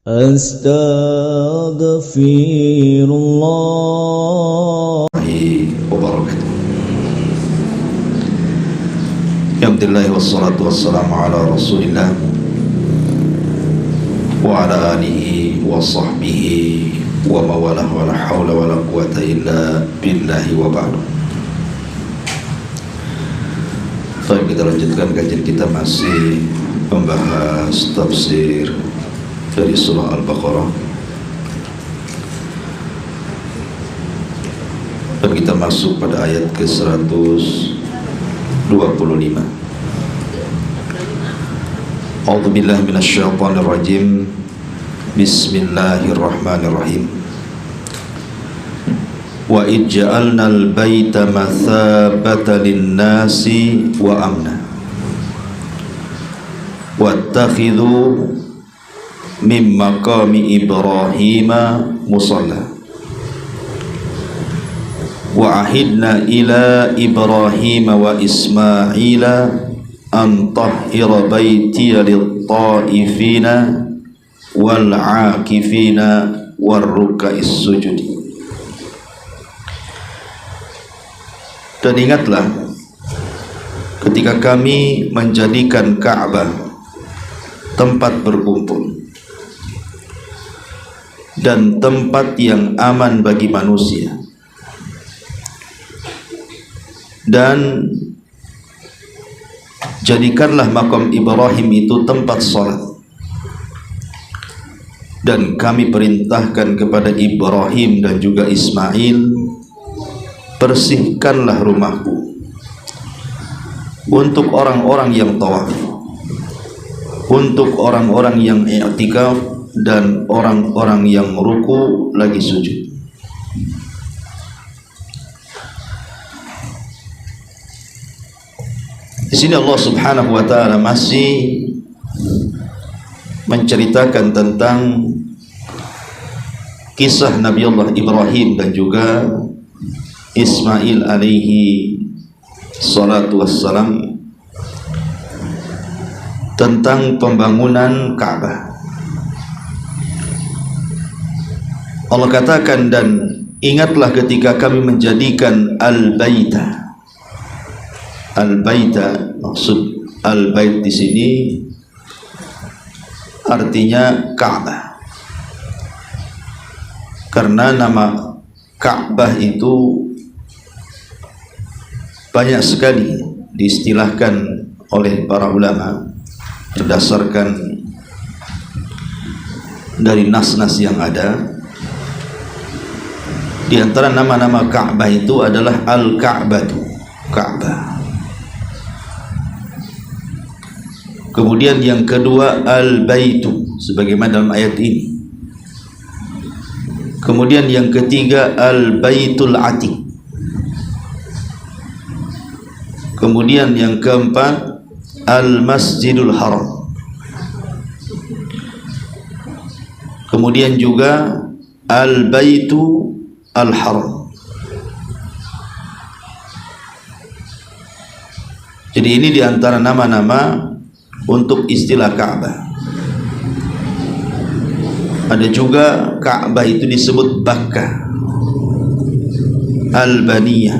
Astaghfirullah wabarakatuh. Alhamdulillah wassalatu wassalamu ala rasulillah wa ala alihi wa sahbihi wa mawalah wa la hawla wa la quwata illa billahi wa ba'du. Baik, kita lanjutkan kajian kita, masih membahas tafsir dari surah Al-Baqarah, dan kita masuk pada ayat ke-125. A'udzu billahi minasyaitonir rajim. Bismillahirrahmanirrahim. Wa ij'alnal baita mathabatan lin-nasi wa amna wattakhidhu min maqami Ibrahima musalla wa ahidna ila Ibrahima wa Ismaila an tahhira baitiya lit-ta'ifina wal 'akifina war ruk'is sujudi. Dan ingatlah ketika kami menjadikan Ka'bah tempat berkumpul dan tempat yang aman bagi manusia, dan jadikanlah makam Ibrahim itu tempat salat, dan kami perintahkan kepada Ibrahim dan juga Ismail, bersihkanlah rumahku untuk orang-orang yang tawaf, untuk orang-orang yang i'tikaf, dan orang-orang yang ruku lagi sujud. Di sini Allah Subhanahu wa taala masih menceritakan tentang kisah Nabi Allah Ibrahim dan juga Ismail alaihi salatu wassalam tentang pembangunan Ka'bah. Allah katakan, dan ingatlah ketika kami menjadikan al-baita. Al-baita, maksud al-bait di sini artinya Ka'bah, karena nama Ka'bah itu banyak sekali diistilahkan oleh para ulama berdasarkan dari nas-nas yang ada. Di antara nama-nama Ka'bah itu adalah Al-Ka'batu, Ka'bah. Kemudian yang kedua Al-Baitu, sebagaimana dalam ayat ini. Kemudian yang ketiga Al-Baitul Atiq. Kemudian yang keempat Al-Masjidul Haram. Kemudian juga Al-Baitu Al-Haram. Jadi ini diantara nama-nama untuk istilah Ka'bah. Ada juga Ka'bah itu disebut Bakkah, Al-Baniyah.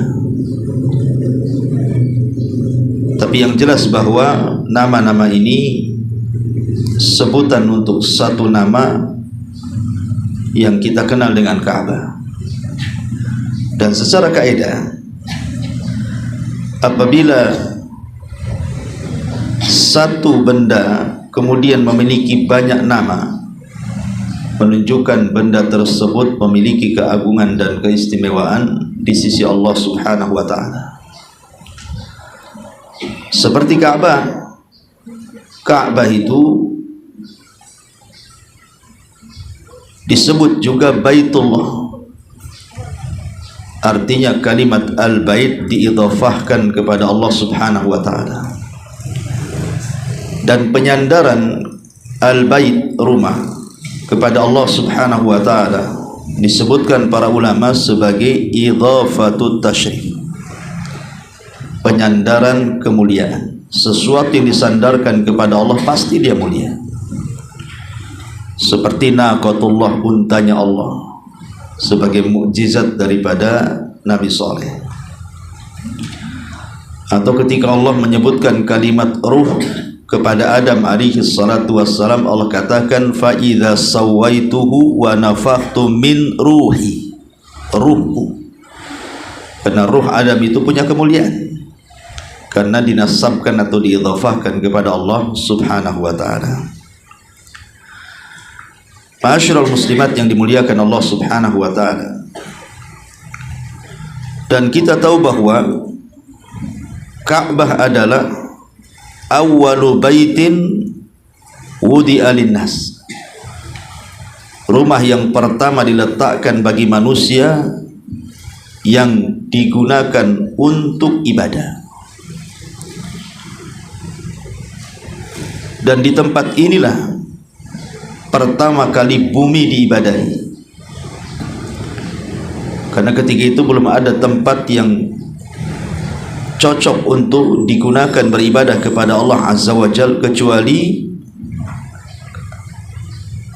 Tapi yang jelas bahwa nama-nama ini sebutan untuk satu nama yang kita kenal dengan Ka'bah. Dan secara kaidah, apabila satu benda kemudian memiliki banyak nama, menunjukkan benda tersebut memiliki keagungan dan keistimewaan di sisi Allah Subhanahu wa taala. Seperti Ka'bah. Ka'bah itu disebut juga Baitullah. Artinya kalimat al-bait diidhafahkan kepada Allah Subhanahu wa taala. Dan penyandaran al-bait, rumah, kepada Allah Subhanahu wa taala disebutkan para ulama sebagai idhafatut tasyrif, penyandaran kemuliaan. Sesuatu yang disandarkan kepada Allah pasti dia mulia. seperti naqatullah, untanya Allah, sebagai mukjizat daripada Nabi Saleh. Atau ketika Allah menyebutkan kalimat ruh kepada Adam alaihi salatu wassalam, Allah katakan fa idza sawaituhu wa nafakhtu min ruhi, ruhku. Karena ruh Adam itu punya kemuliaan karena dinasabkan atau diidhafahkan kepada Allah subhanahu wa ta'ala. Ma'asyiral muslimat yang dimuliakan Allah subhanahu wa ta'ala, dan kita tahu bahwa Ka'bah adalah awwalu baitin wudi'a linnas, rumah yang pertama diletakkan bagi manusia yang digunakan untuk ibadah. Dan di tempat inilah pertama kali bumi diibadahi, karena ketika itu belum ada tempat yang cocok untuk digunakan beribadah kepada Allah Azza wa Jal kecuali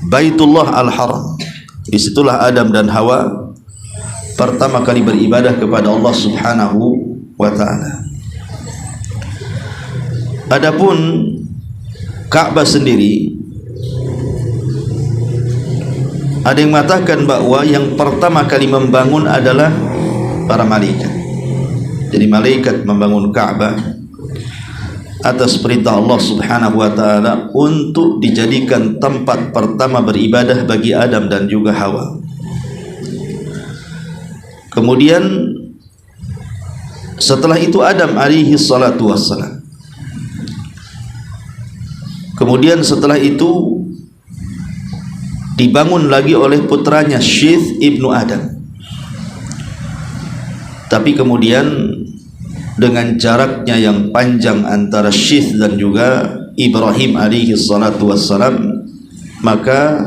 Baitullah Al-Haram. Disitulah Adam dan Hawa pertama kali beribadah kepada Allah subhanahu wa ta'ala. Adapun Ka'bah sendiri, ada yang mengatakan bahwa yang pertama kali membangun adalah para malaikat. Jadi malaikat membangun Ka'bah atas perintah Allah subhanahu wa ta'ala untuk dijadikan tempat pertama beribadah bagi Adam dan juga Hawa. Kemudian setelah itu Adam alaihi salatu wassalam. Kemudian setelah itu dibangun lagi oleh putranya Syith ibnu Adam. Tapi kemudian dengan jaraknya yang panjang antara Syith dan juga Ibrahim alaihi salatu wassalam, maka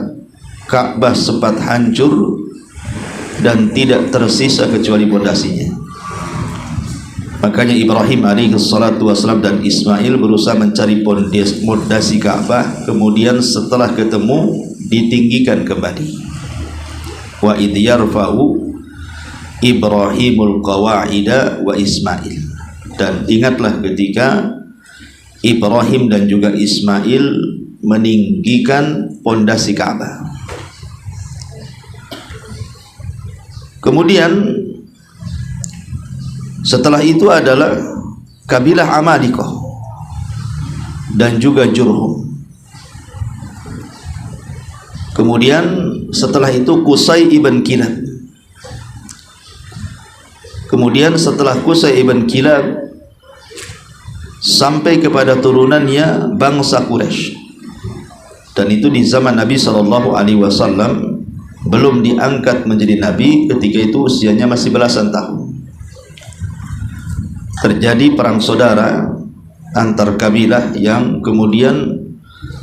Ka'bah sempat hancur dan tidak tersisa kecuali pondasinya. Makanya Ibrahim alaihi salatu wassalam dan Ismail berusaha mencari pondasi Ka'bah, kemudian setelah ketemu ditinggikan kembali. Wa idh yarfa'u Ibrahimul qawa'ida wa Ismail. Dan ingatlah ketika Ibrahim dan juga Ismail meninggikan pondasi Ka'bah. Kemudian setelah itu adalah kabilah Amalikoh dan juga Jurhum. Kemudian setelah itu Qusay ibn Kilab. Kemudian setelah Qusay ibn Kilab sampai kepada turunannya bangsa Quraisy. Dan itu di zaman Nabi SAW belum diangkat menjadi Nabi, ketika itu usianya masih belasan tahun. Terjadi perang saudara antar kabilah yang kemudian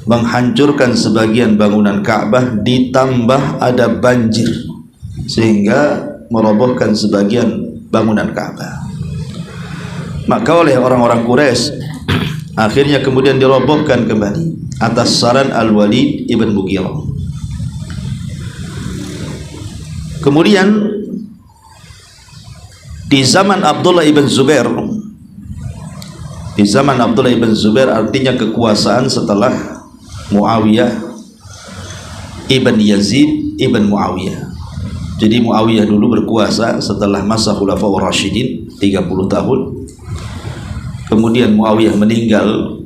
menghancurkan sebagian bangunan Ka'bah, ditambah ada banjir sehingga merobohkan sebagian bangunan Ka'bah. Maka oleh orang-orang Quraisy akhirnya kemudian dirobohkan kembali atas saran Al-Walid ibn Mughirah. Kemudian di zaman Abdullah ibn Zubair, di zaman Abdullah ibn Zubair artinya kekuasaan setelah Muawiyah ibn Yazid ibn Muawiyah. Jadi Muawiyah dulu berkuasa setelah masa Khulafaur Rasyidin 30 tahun. Kemudian Muawiyah meninggal,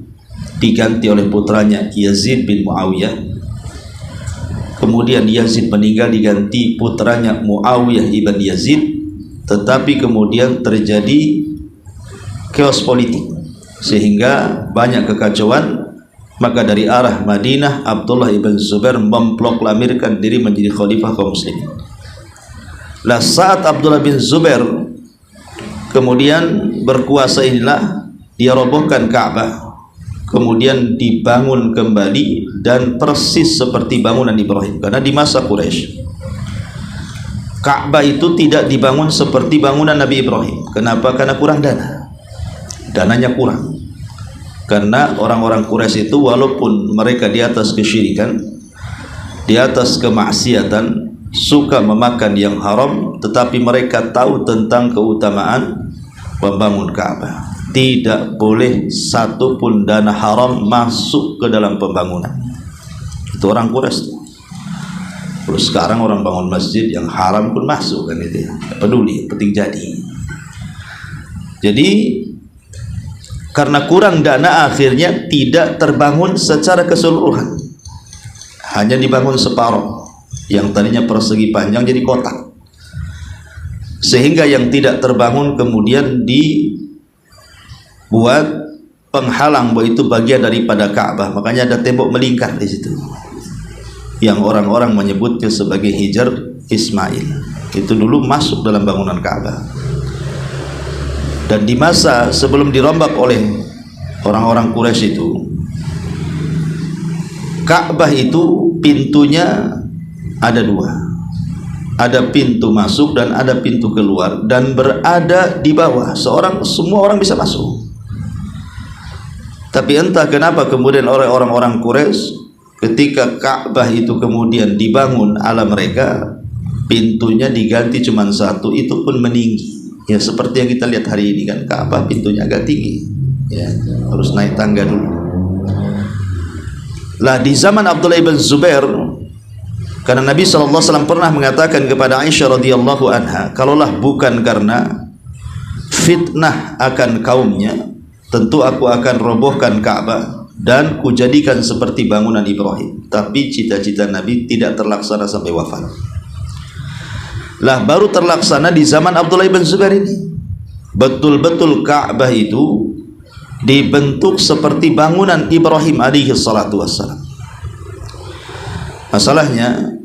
diganti oleh putranya Yazid bin Muawiyah. Kemudian Yazid meninggal, diganti putranya Muawiyah ibn Yazid. Tetapi kemudian terjadi chaos politik sehingga banyak kekacauan. Maka dari arah Madinah, Abdullah ibn Zubair memproklamirkan diri menjadi khalifah kaum muslimin. Lah saat Abdullah bin Zubair kemudian berkuasa, inilah dia robohkan Ka'bah, kemudian dibangun kembali dan persis seperti bangunan Ibrahim. Karena di masa Quraisy Ka'bah itu tidak dibangun seperti bangunan Nabi Ibrahim. Kenapa? Karena kurang dana. Dananya kurang. Karena orang-orang Quraisy itu walaupun mereka di atas kesyirikan, di atas kemaksiatan, suka memakan yang haram, tetapi mereka tahu tentang keutamaan membangun Ka'bah. Tidak boleh satupun dana haram masuk ke dalam pembangunan. Itu orang Quraisy. Terus sekarang orang bangun masjid yang haram pun masuk kan itu ya. Tidak peduli, penting jadi. Jadi karena kurang dana akhirnya tidak terbangun secara keseluruhan. Hanya dibangun separuh. Yang tadinya persegi panjang jadi kotak. Sehingga yang tidak terbangun kemudian dibuat penghalang bahwa itu bagian daripada Ka'bah. Makanya ada tembok melingkar di situ. Yang orang-orang menyebutnya sebagai Hijar Ismail. Itu dulu masuk dalam bangunan Ka'bah. Dan di masa sebelum dirombak oleh orang-orang Quraisy itu, Ka'bah itu pintunya ada dua. Ada pintu masuk dan ada pintu keluar, dan berada di bawah. Semua orang bisa masuk. Tapi entah kenapa kemudian oleh orang-orang Quraisy, ketika Ka'bah itu kemudian dibangun ala mereka, pintunya diganti cuma satu, itu pun meninggi. Ya seperti yang kita lihat hari ini kan, Ka'bah pintunya agak tinggi. Ya, harus naik tangga dulu. Lah di zaman Abdullah ibn Zubair, karena Nabi SAW pernah mengatakan kepada Aisyah radhiyallahu anha, kalaulah bukan karena fitnah akan kaumnya, tentu aku akan robohkan Ka'bah dan kujadikan seperti bangunan Ibrahim. Tapi cita-cita Nabi tidak terlaksana sampai wafat. Lah baru terlaksana di zaman Abdullah ibn Zubair ini. Betul-betul Ka'bah itu dibentuk seperti bangunan Ibrahim alaihi salatu wassalam. Masalahnya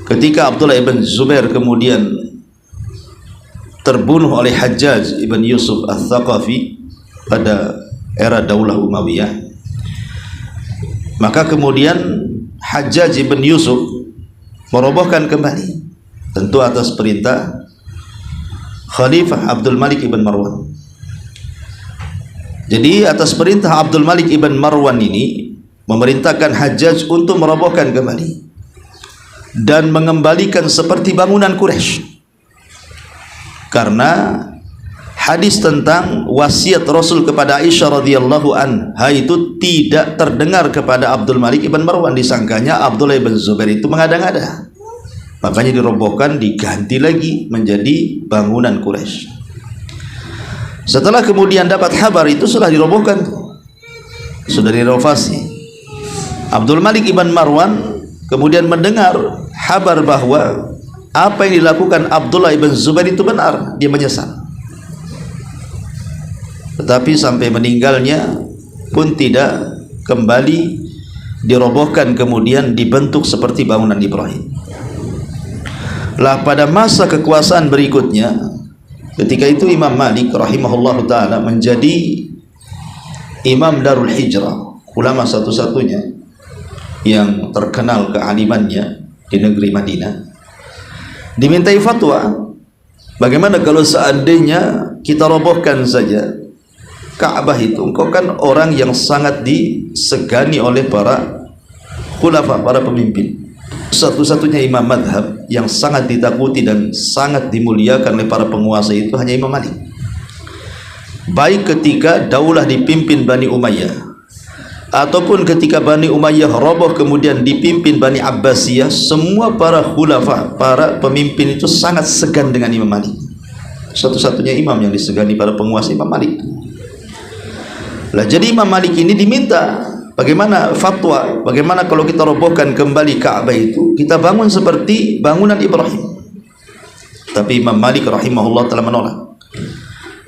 ketika Abdullah ibn Zubair kemudian terbunuh oleh Hajjaj ibn Yusuf al-Thaqafi pada era Daulah Umayyah, maka kemudian Hajjaj ibn Yusuf merobohkan kembali, tentu atas perintah Khalifah Abdul Malik ibn Marwan. Jadi atas perintah Abdul Malik ibn Marwan ini memerintahkan Hajjaj untuk merobohkan kembali dan mengembalikan seperti bangunan Quraisy. Karena hadis tentang wasiat Rasul kepada Aisyah radhiyallahu anha itu tidak terdengar kepada Abdul Malik ibn Marwan, disangkanya Abdullah ibn Zubair itu mengada-ngada. Makanya dirobohkan, diganti lagi menjadi bangunan Quraisy. Setelah kemudian dapat kabar itu sudah dirobohkan, sudah direnovasi. Abdul Malik ibn Marwan kemudian mendengar kabar bahwa apa yang dilakukan Abdullah ibn Zubair itu benar, dia menyesal. Tetapi sampai meninggalnya pun tidak kembali dirobohkan, kemudian dibentuk seperti bangunan Ibrahim. Lah pada masa kekuasaan berikutnya, ketika itu Imam Malik rahimahullah ta'ala menjadi Imam Darul Hijrah, ulama satu-satunya yang terkenal kealimannya di negeri Madinah. Dimintai fatwa, bagaimana kalau seandainya kita robohkan saja Ka'bah itu? Engkau kan orang yang sangat disegani oleh para khulafa, para pemimpin. Satu-satunya imam madhab yang sangat ditakuti dan sangat dimuliakan oleh para penguasa itu hanya Imam Malik. Baik ketika daulah dipimpin Bani Umayyah, ataupun ketika Bani Umayyah roboh kemudian dipimpin Bani Abbasiyah, semua para khulafa, para pemimpin itu sangat segan dengan Imam Malik. Satu-satunya imam yang disegani para penguasa Imam Malik. Lah jadi Imam Malik ini diminta bagaimana fatwa, bagaimana kalau kita robohkan kembali Ka'bah itu, kita bangun seperti bangunan Ibrahim. Tapi Imam Malik rahimahullah telah menolak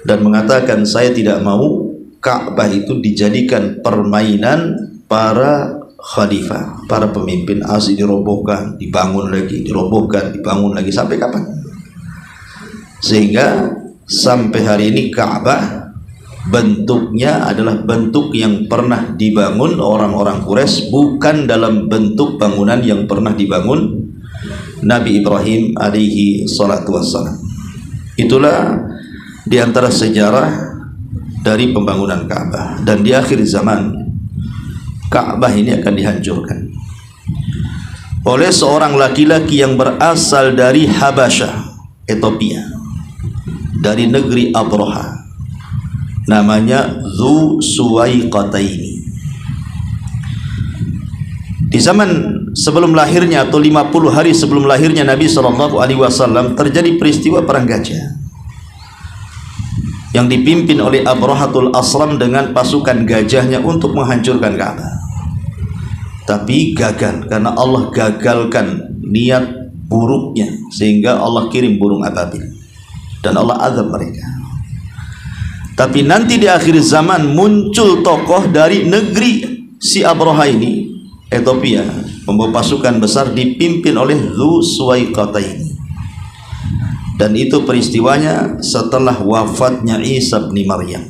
dan mengatakan, saya tidak mau Ka'bah itu dijadikan permainan para khalifah, para pemimpin. Asli dirobohkan, dibangun lagi, dirobohkan, dibangun lagi, sampai kapan? Sehingga sampai hari ini Ka'bah bentuknya adalah bentuk yang pernah dibangun orang-orang Quraisy, bukan dalam bentuk bangunan yang pernah dibangun Nabi Ibrahim alaihi salatu wassalam. Itulah diantara sejarah dari pembangunan Ka'bah. Dan di akhir zaman Ka'bah ini akan dihancurkan. oleh seorang laki-laki yang berasal dari Habasyah, Ethiopia, dari negeri Abraha, namanya Dzu Suwaiqataini. Di zaman sebelum lahirnya atau 50 hari sebelum lahirnya Nabi SAW terjadi peristiwa perang gajah yang dipimpin oleh Abrahatul Asram dengan pasukan gajahnya untuk menghancurkan Ka'bah. Tapi gagal karena Allah gagalkan niat buruknya, sehingga Allah kirim burung ababil dan Allah azab mereka. Tapi nanti di akhir zaman muncul tokoh dari negeri si Abraha ini, Ethiopia, membawa pasukan besar dipimpin oleh Dzu Suwaiqataini. Dan itu peristiwanya setelah wafatnya Isa bin Maryam,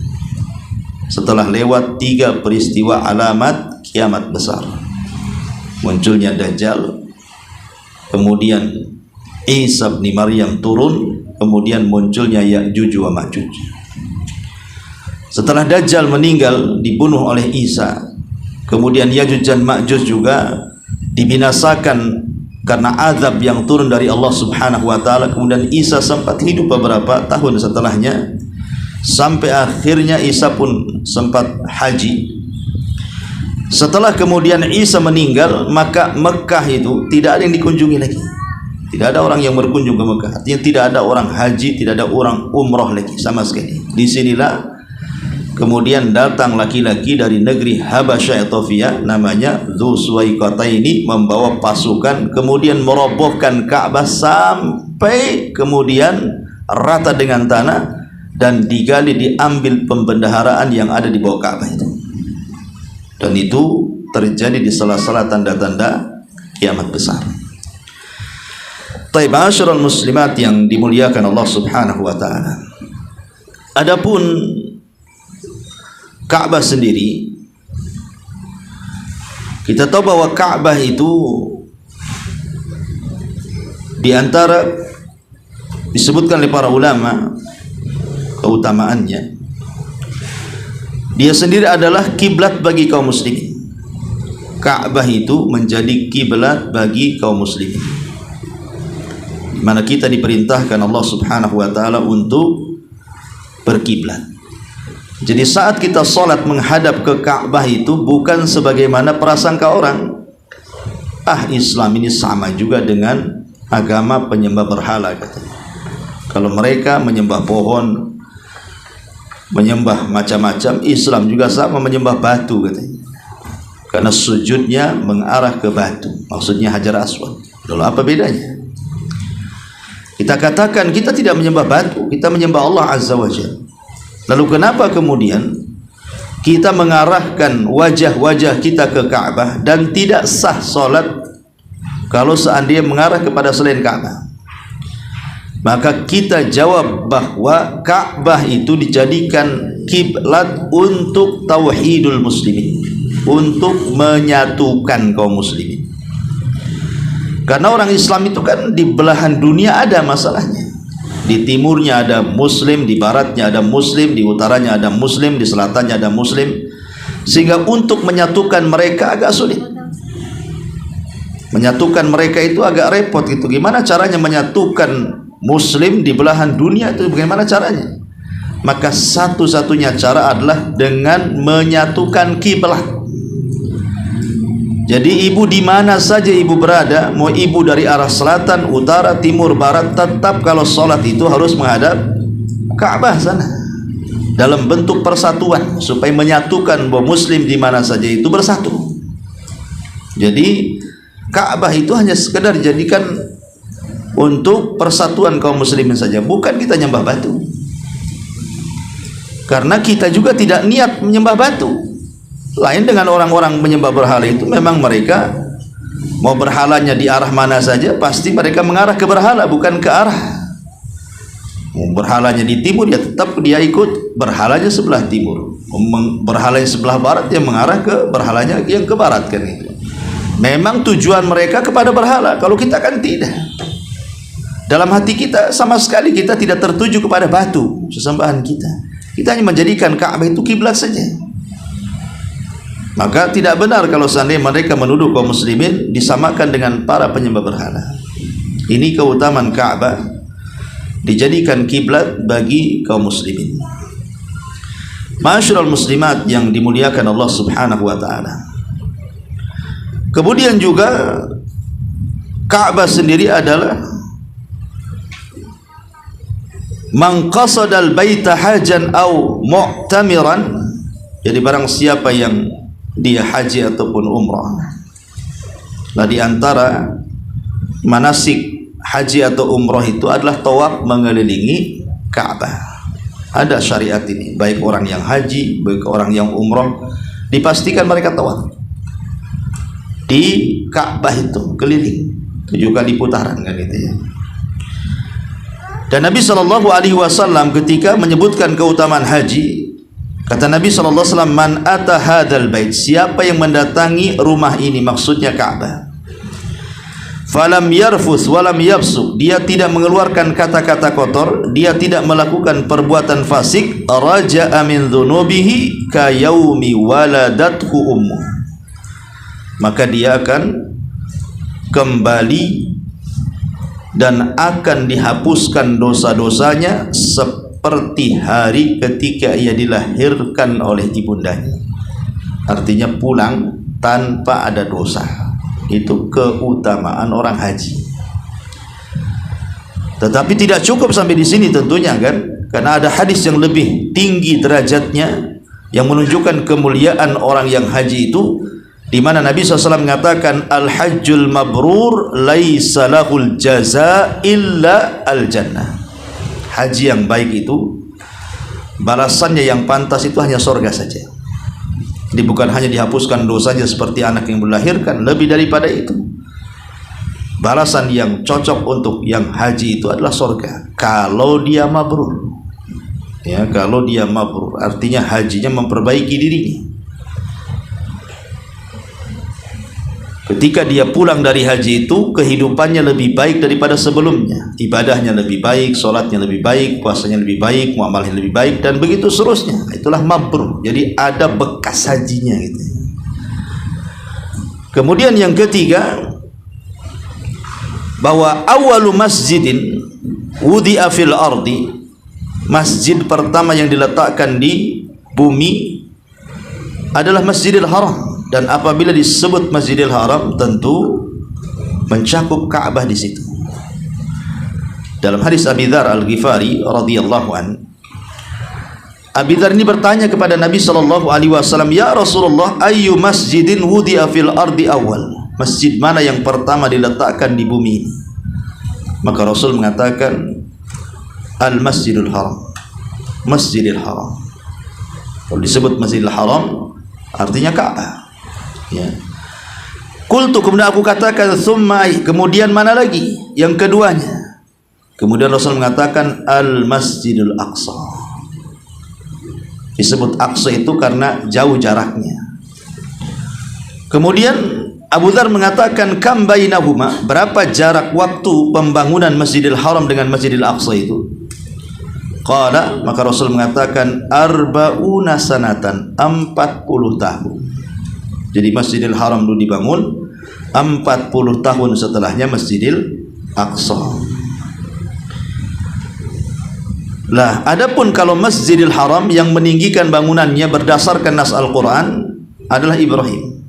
setelah lewat 3 peristiwa alamat kiamat besar. Munculnya Dajjal, kemudian Isa bin Maryam turun, kemudian munculnya Ya'juj wa Ma'juj. Setelah Dajjal meninggal dibunuh oleh Isa, kemudian Ya'juj dan Ma'juj juga dibinasakan karena azab yang turun dari Allah Subhanahu wa taala. Kemudian Isa sempat hidup beberapa tahun setelahnya, sampai akhirnya Isa pun sempat haji. Setelah kemudian Isa meninggal, maka Mekah itu tidak ada yang dikunjungi lagi. Tidak ada orang yang berkunjung ke Mekah. Artinya tidak ada orang haji, tidak ada orang umroh lagi sama sekali. Disinilah kemudian datang laki-laki dari negeri Habasyah, Ethiopia, namanya Dzu Suwaiqataini, membawa pasukan, kemudian merobohkan Ka'bah sampai kemudian rata dengan tanah dan digali, diambil pembendaharaan yang ada di bawah Ka'bah itu. Dan itu terjadi di salah-salah tanda-tanda kiamat besar. Taib asyrul muslimat yang dimuliakan Allah Subhanahu wa taala. Adapun Ka'bah sendiri, kita tahu bahwa Ka'bah itu di antara disebutkan oleh para ulama keutamaannya, dia sendiri adalah kiblat bagi kaum muslimin. Ka'bah itu menjadi kiblat bagi kaum muslimin, di mana kita diperintahkan Allah Subhanahu wa taala untuk berkiblat. Jadi saat kita sholat menghadap ke Ka'bah itu bukan sebagaimana prasangka orang, Islam ini sama juga dengan agama penyembah berhala, katanya. Kalau mereka menyembah pohon, menyembah macam-macam, Islam juga sama, menyembah batu, katanya. Karena sujudnya mengarah ke batu, maksudnya Hajar Aswad. Lalu apa bedanya? Kita katakan kita tidak menyembah batu, kita menyembah Allah Azza wa Jalla. Lalu kenapa kemudian kita mengarahkan wajah-wajah kita ke Ka'bah dan tidak sah solat kalau seandainya mengarah kepada selain Ka'bah? Maka kita jawab bahwa Ka'bah itu dijadikan kiblat untuk tauhidul muslimin, untuk menyatukan kaum muslimin. Karena orang Islam itu kan di belahan dunia ada masalahnya. Di timurnya ada muslim, di baratnya ada muslim, di utaranya ada muslim, di selatannya ada muslim, sehingga untuk menyatukan mereka agak sulit. Menyatukan mereka itu agak repot gitu. Gimana caranya menyatukan muslim di belahan dunia itu, bagaimana caranya? Maka satu-satunya cara adalah dengan menyatukan kiblat. Jadi ibu di mana saja ibu berada, mau ibu dari arah selatan, utara, timur, barat, tetap kalau sholat itu harus menghadap Ka'bah sana, dalam bentuk persatuan, supaya menyatukan bahwa muslim di mana saja itu bersatu. Jadi Ka'bah itu hanya sekedar jadikan untuk persatuan kaum muslimin saja, bukan kita nyembah batu. Karena kita juga tidak niat menyembah batu. Lain dengan orang-orang menyembah berhala itu, memang mereka mau berhalanya di arah mana saja, pasti mereka mengarah ke berhala, bukan ke arah. Mau berhalanya di timur, ya tetap dia ikut berhalanya sebelah timur. Berhalanya sebelah barat, dia mengarah ke berhalanya yang ke barat, kan itu. Memang tujuan mereka kepada berhala, kalau kita kan tidak. Dalam hati kita sama sekali kita tidak tertuju kepada batu sesembahan kita. Kita hanya menjadikan Ka'bah itu kiblat saja. Maka tidak benar kalau seandainya mereka menuduh kaum muslimin disamakan dengan para penyembah berhala. Ini keutamaan Ka'bah, dijadikan kiblat bagi kaum muslimin. Ma'asyiral muslimat yang dimuliakan Allah Subhanahu wa taala. Kemudian juga Ka'bah sendiri adalah man qasadal baita hajan au mu'tamiran. Jadi barang siapa yang dia haji ataupun umrah, nah di antara manasik haji atau umrah itu adalah tawaf mengelilingi Ka'bah. Ada syariat ini, baik orang yang haji, baik orang yang umrah, dipastikan mereka tawaf di Ka'bah itu keliling 7 kali putaran kan itu ya. Dan Nabi SAW ketika menyebutkan keutamaan haji, kata Nabi SAW, man ata hadzal bait, siapa yang mendatangi rumah ini, maksudnya Ka'bah, falam yarfus walam yabsuk, dia tidak mengeluarkan kata-kata kotor, dia tidak melakukan perbuatan fasik, raja'a min dzunubihi ka yaumi waladathu ummu, maka dia akan kembali dan akan dihapuskan dosa-dosanya seperti hari ketika ia dilahirkan oleh ibundanya. Artinya pulang tanpa ada dosa. Itu keutamaan orang haji. Tetapi tidak cukup sampai di sini tentunya kan, karena ada hadis yang lebih tinggi derajatnya yang menunjukkan kemuliaan orang yang haji itu, di mana Nabi SAW mengatakan al-hajjul mabrur laisa lahul jaza illa al-jannah. Haji yang baik itu balasannya yang pantas itu hanya surga saja. Jadi bukan hanya dihapuskan dosanya seperti anak yang melahirkan, lebih daripada itu. Balasan yang cocok untuk yang haji itu adalah surga kalau dia mabrur. Ya, kalau dia mabrur artinya hajinya memperbaiki dirinya. Ketika dia pulang dari haji itu, kehidupannya lebih baik daripada sebelumnya, ibadahnya lebih baik, sholatnya lebih baik, puasanya lebih baik, muamalahnya lebih baik, dan begitu seterusnya. Itulah mabrur. Jadi ada bekas hajinya gitu. Kemudian yang ketiga, bahwa awalu masjidin wudi'a fil ardi, masjid pertama yang diletakkan di bumi adalah Masjidil Haram. Dan apabila disebut Masjidil Haram, tentu mencakup Ka'bah di situ. Dalam hadis Abi Dzar Al-Ghifari radhiyallahu an, Abi Dzar ini bertanya kepada Nabi SAW, ya Rasulullah, ayyu masjidin wudi'a fil ardi awal, masjid mana yang pertama diletakkan di bumi ini? Maka Rasul mengatakan Al-Masjidul Haram, Masjidil Haram. Kalau disebut Masjidil Haram artinya Ka'bah. Ya. Qultu, kemudian aku katakan, tsumma, kemudian mana lagi? Yang keduanya. Kemudian Rasul mengatakan Al-Masjidul Aqsa. Disebut Aqsa itu karena jauh jaraknya. Kemudian Abu Dzar mengatakan kam bainahuma, berapa jarak waktu pembangunan Masjidil Haram dengan Masjidil Aqsa itu? Qala, maka Rasul mengatakan arba'una sanatan, 40 tahun. Jadi Masjidil Haram dulu dibangun 40 tahun setelahnya Masjidil Aqsa. Lah, adapun kalau Masjidil Haram yang meninggikan bangunannya berdasarkan nas Al-Quran adalah Ibrahim.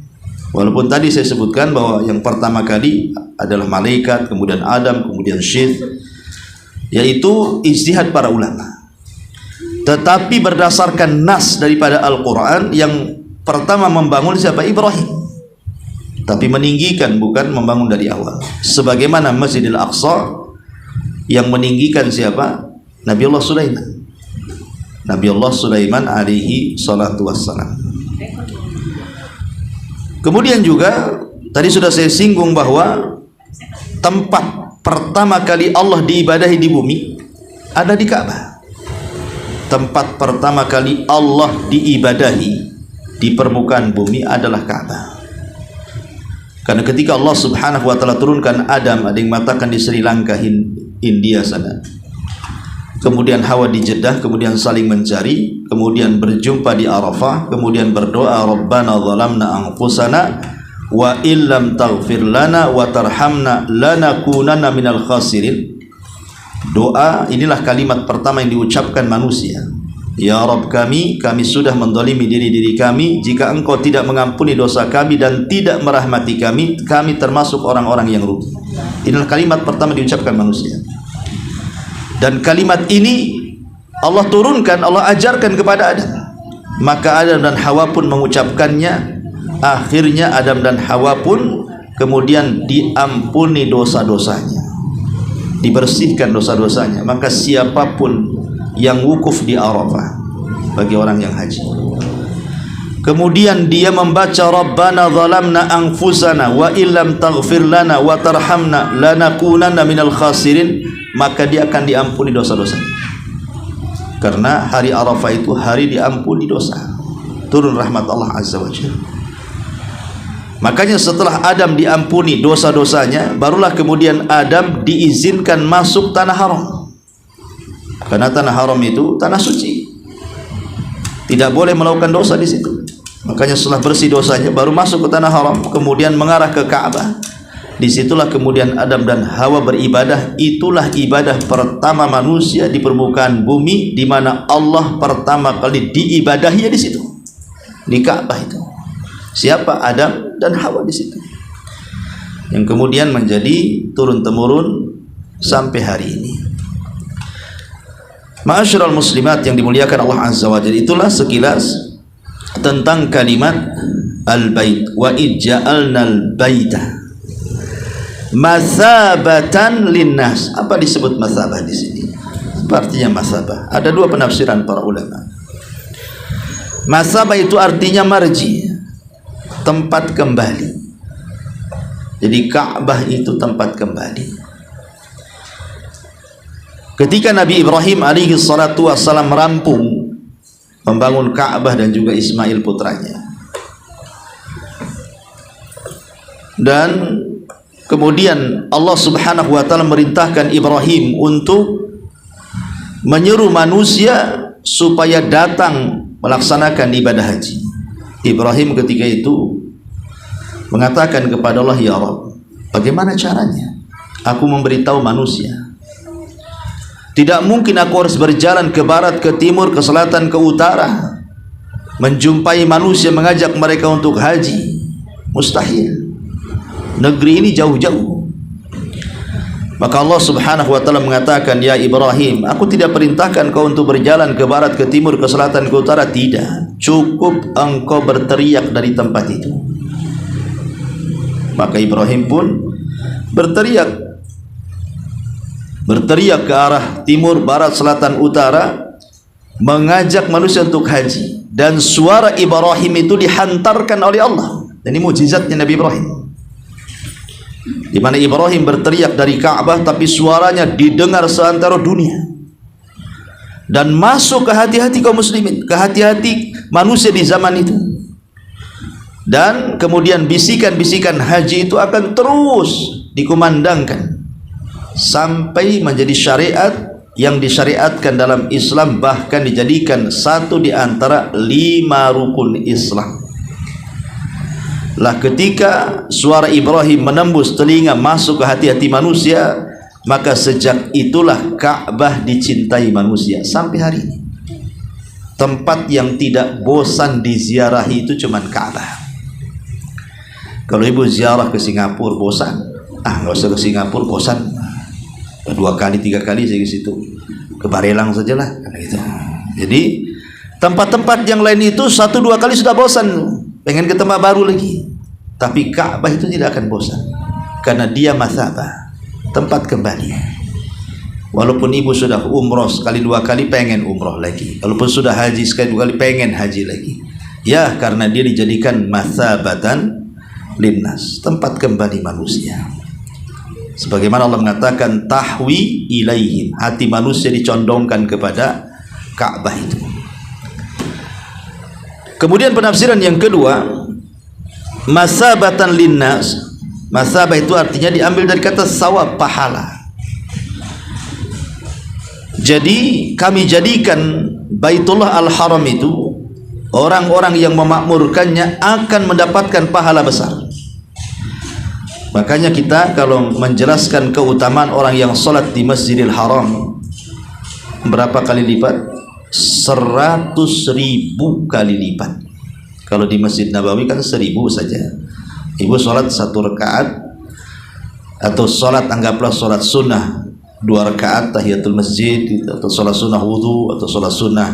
Walaupun tadi saya sebutkan bahwa yang pertama kali adalah malaikat, kemudian Adam, kemudian Syith, yaitu ijtihad para ulama. Tetapi berdasarkan nas daripada Al-Quran, yang pertama membangun siapa? Ibrahim. Tapi meninggikan, bukan membangun dari awal. Sebagaimana Masjidil Aqsa yang meninggikan siapa? Nabiullah Sulaiman. Nabiullah Sulaiman alaihi salatu wassalam. Kemudian juga tadi sudah saya singgung bahwa tempat pertama kali Allah diibadahi di bumi ada di Ka'bah. Tempat pertama kali Allah diibadahi di permukaan bumi adalah Ka'bah. Karena ketika Allah Subhanahu wa taala turunkan Adam, ada yang mengatakan di Sri Lanka, India sana, kemudian Hawa di Jeddah, kemudian saling mencari, kemudian berjumpa di Arafah, kemudian berdoa, Rabbana zalamna anfusana wa illam taghfir lana wa tarhamna lanakunanna minal khasirin. Doa inilah kalimat pertama yang diucapkan manusia. Ya Rabb kami sudah mendolimi diri kami. Jika engkau tidak mengampuni dosa kami dan tidak merahmati kami, kami termasuk orang-orang yang rugi. Inilah kalimat pertama diucapkan manusia. Dan kalimat ini Allah turunkan, Allah ajarkan kepada Adam. Maka Adam dan Hawa pun mengucapkannya. Akhirnya Adam dan Hawa pun kemudian diampuni dosa-dosanya, dibersihkan dosa-dosanya. Maka siapapun yang wukuf di Arafah bagi orang yang haji, kemudian dia membaca Rabbana zalamna anfusana wa illam taghfir lana wa tarhamna lanakunanna minal khasirin, maka dia akan diampuni dosa-dosanya. Karena hari Arafah itu hari diampuni dosa, turun rahmat Allah Azza wa Jalla. Makanya setelah Adam diampuni dosa-dosanya, barulah kemudian Adam diizinkan masuk tanah haram. Karena tanah haram itu tanah suci, tidak boleh melakukan dosa di situ. Makanya setelah bersih dosanya baru masuk ke tanah haram, kemudian mengarah ke Ka'bah. Disitulah kemudian Adam dan Hawa beribadah. Itulah ibadah pertama manusia di permukaan bumi, di mana Allah pertama kali diibadahi di situ, di Ka'bah itu. Siapa? Adam dan Hawa di situ, yang kemudian menjadi turun temurun sampai hari ini. Ma'asyiral muslimat yang dimuliakan Allah Azza wa Jalla, itulah sekilas tentang kalimat al-bait. Wa ij'alnal baita masabatan linnas. Apa disebut masabah di sini? Artinya masabah. Ada dua penafsiran para ulama. Masabah itu artinya marji, tempat kembali. Jadi Ka'bah itu tempat kembali. Ketika Nabi Ibrahim alaihi salatu wassalam rampung membangun Ka'bah dan juga Ismail putranya, dan kemudian Allah subhanahu wa ta'ala merintahkan Ibrahim untuk menyeru manusia supaya datang melaksanakan ibadah haji. Ibrahim ketika itu mengatakan kepada Allah, ya Rabb, bagaimana caranya aku memberitahu manusia? Tidak mungkin aku harus berjalan ke barat, ke timur, ke selatan, ke utara, menjumpai manusia, mengajak mereka untuk haji. Mustahil. Negeri ini jauh-jauh. Maka Allah subhanahu wa ta'ala mengatakan, ya Ibrahim, aku tidak perintahkan kau untuk berjalan ke barat, ke timur, ke selatan, ke utara. Tidak. Cukup engkau berteriak dari tempat itu. Maka Ibrahim pun berteriak ke arah timur, barat, selatan, utara, mengajak manusia untuk haji. Dan suara Ibrahim itu dihantarkan oleh Allah. Dan ini mukjizatnya Nabi Ibrahim, di mana Ibrahim berteriak dari Ka'bah, tapi suaranya didengar seantero dunia dan masuk ke hati-hati kaum muslimin, ke hati-hati manusia di zaman itu. Dan kemudian bisikan-bisikan haji itu akan terus dikumandangkan sampai menjadi syariat yang disyariatkan dalam Islam, bahkan dijadikan satu di antara 5 rukun Islam. Lah ketika suara Ibrahim menembus telinga, masuk ke hati-hati manusia, maka sejak itulah Ka'bah dicintai manusia sampai hari ini. Tempat yang tidak bosan diziarahi itu cuman Ka'bah. Kalau ibu ziarah ke Singapura bosan, nggak usah ke Singapura, bosan 2 kali 3 kali saya ke situ, ke Barelang sajalah gitu. Jadi tempat-tempat yang lain itu 1-2 kali sudah bosan, pengen ke tempat baru lagi. Tapi Ka'bah itu tidak akan bosan, karena dia masabah, tempat kembali. Walaupun ibu sudah umroh sekali 2 kali, pengen umroh lagi. Walaupun sudah haji sekali 2 kali, pengen haji lagi. Ya, karena dia dijadikan masabatan linnas, tempat kembali manusia. Sebagaimana Allah mengatakan, tahwi ilaihim, hati manusia dicondongkan kepada Ka'bah itu. Kemudian penafsiran yang kedua, masabatan linnas. Masabah itu artinya diambil dari kata sawab, pahala. Jadi kami jadikan Baitullah Al-Haram itu, orang-orang yang memakmurkannya akan mendapatkan pahala besar. Makanya kita kalau menjelaskan keutamaan orang yang sholat di Masjidil Haram, berapa kali lipat? 100.000 kali lipat. Kalau di Masjid Nabawi kan 1.000 saja. Ibu sholat 1 rakaat, atau sholat anggaplah sholat sunnah 2 rakaat tahiyatul masjid, atau sholat sunnah wudu, atau sholat sunnah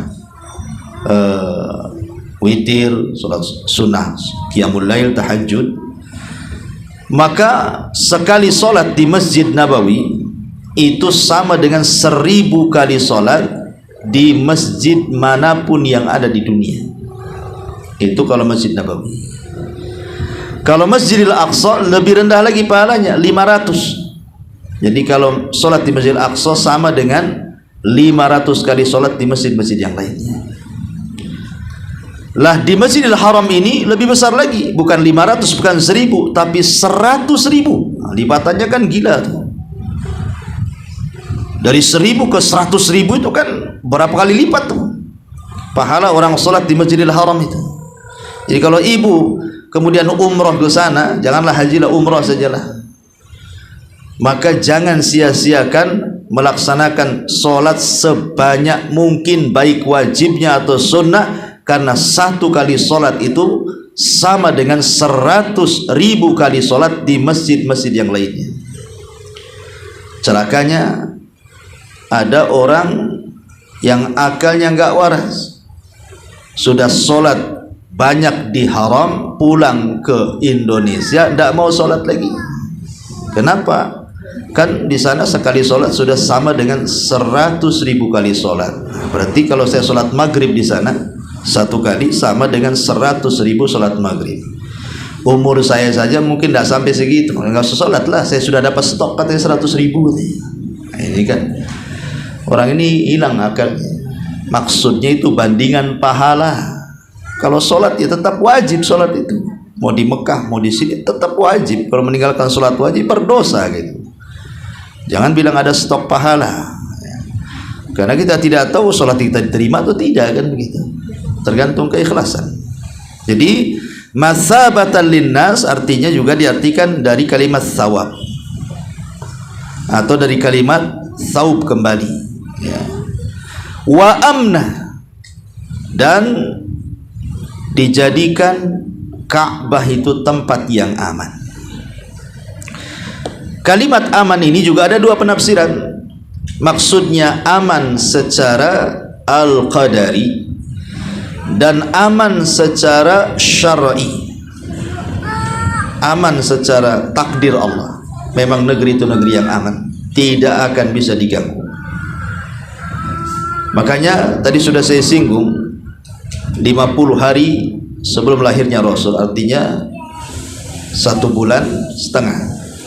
witir, sholat sunnah qiyamul lail, tahajud, maka sekali sholat di Masjid Nabawi itu sama dengan 1.000 kali sholat di masjid manapun yang ada di dunia. Itu kalau Masjid Nabawi. Kalau Masjidil Aqsa lebih rendah lagi pahalanya, 500. Jadi kalau sholat di Masjidil Aqsa sama dengan 500 kali sholat di masjid-masjid yang lainnya. Lah di Masjidil Haram ini lebih besar lagi, bukan 500, bukan 1.000, tapi 100.000. Nah, lipatannya kan gila tuh. Dari 1.000 ke 100.000 itu kan berapa kali lipat tuh pahala orang sholat di Masjidil Haram itu. Jadi kalau ibu kemudian umroh ke sana, janganlah haji lah, umroh sajalah. Maka jangan sia-siakan melaksanakan sholat sebanyak mungkin, baik wajibnya atau sunnah, karena 1 kali sholat itu sama dengan 100.000 kali sholat di masjid-masjid yang lainnya. Celakanya ada orang yang akalnya nggak waras, sudah sholat banyak di haram, pulang ke Indonesia tidak mau sholat lagi. Kenapa? Kan di sana sekali sholat sudah sama dengan 100.000 kali sholat. Berarti kalau saya sholat maghrib di sana 1 kali sama dengan 100.000 sholat maghrib. Umur saya saja mungkin tidak sampai segitu, nggak usah sholat lah, saya sudah dapat stok katanya 100.000. Nah, ini kan orang ini hilang akalnya. Maksudnya itu bandingan pahala. Kalau sholat ya tetap wajib sholat itu. Mau di Mekah, mau di sini tetap wajib. Kalau meninggalkan sholat wajib berdosa gitu. Jangan bilang ada stok pahala. Karena kita tidak tahu sholat kita diterima atau tidak, kan begitu. Tergantung keikhlasan. Jadi masabatan linnas artinya juga diartikan dari kalimat thawab, atau dari kalimat thawb kembali. Ya. Wa amna, dan dijadikan Ka'bah itu tempat yang aman. Kalimat aman ini juga ada 2 penafsiran. Maksudnya aman secara al-qadari dan aman secara syar'i. Aman secara takdir Allah. Memang negeri itu negeri yang aman, tidak akan bisa diganggu. Makanya tadi sudah saya singgung, 50 hari sebelum lahirnya Rasul, artinya 1,5 bulan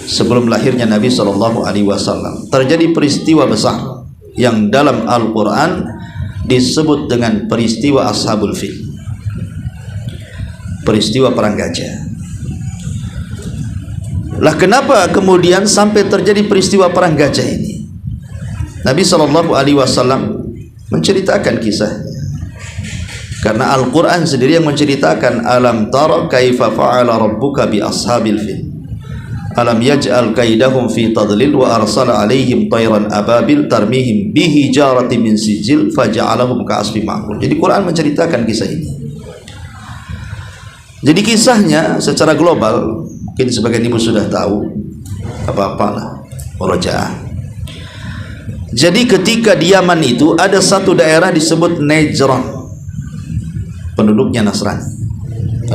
sebelum lahirnya Nabi SAW, terjadi peristiwa besar yang dalam Al-Quran disebut dengan peristiwa Ashabul Fil, peristiwa perang gajah. Lah kenapa kemudian sampai terjadi peristiwa perang gajah ini? Nabi SAW menceritakan kisahnya, karena Al-Quran sendiri yang menceritakan, alam tara kaifa fa'ala rabbuka bi ashabil fil alam yaj'al kaidahum fi tadlil wa arsala alaihim tayran ababil tarmihim bihi jarati min sijil faja'alahum ka'asfin ma'kul. Jadi Quran menceritakan kisah ini. Jadi kisahnya secara global, mungkin sebagian ibu sudah tahu, apa-apalah murojaah. Jadi ketika di Yaman itu ada satu daerah disebut Najran, penduduknya Nasrani.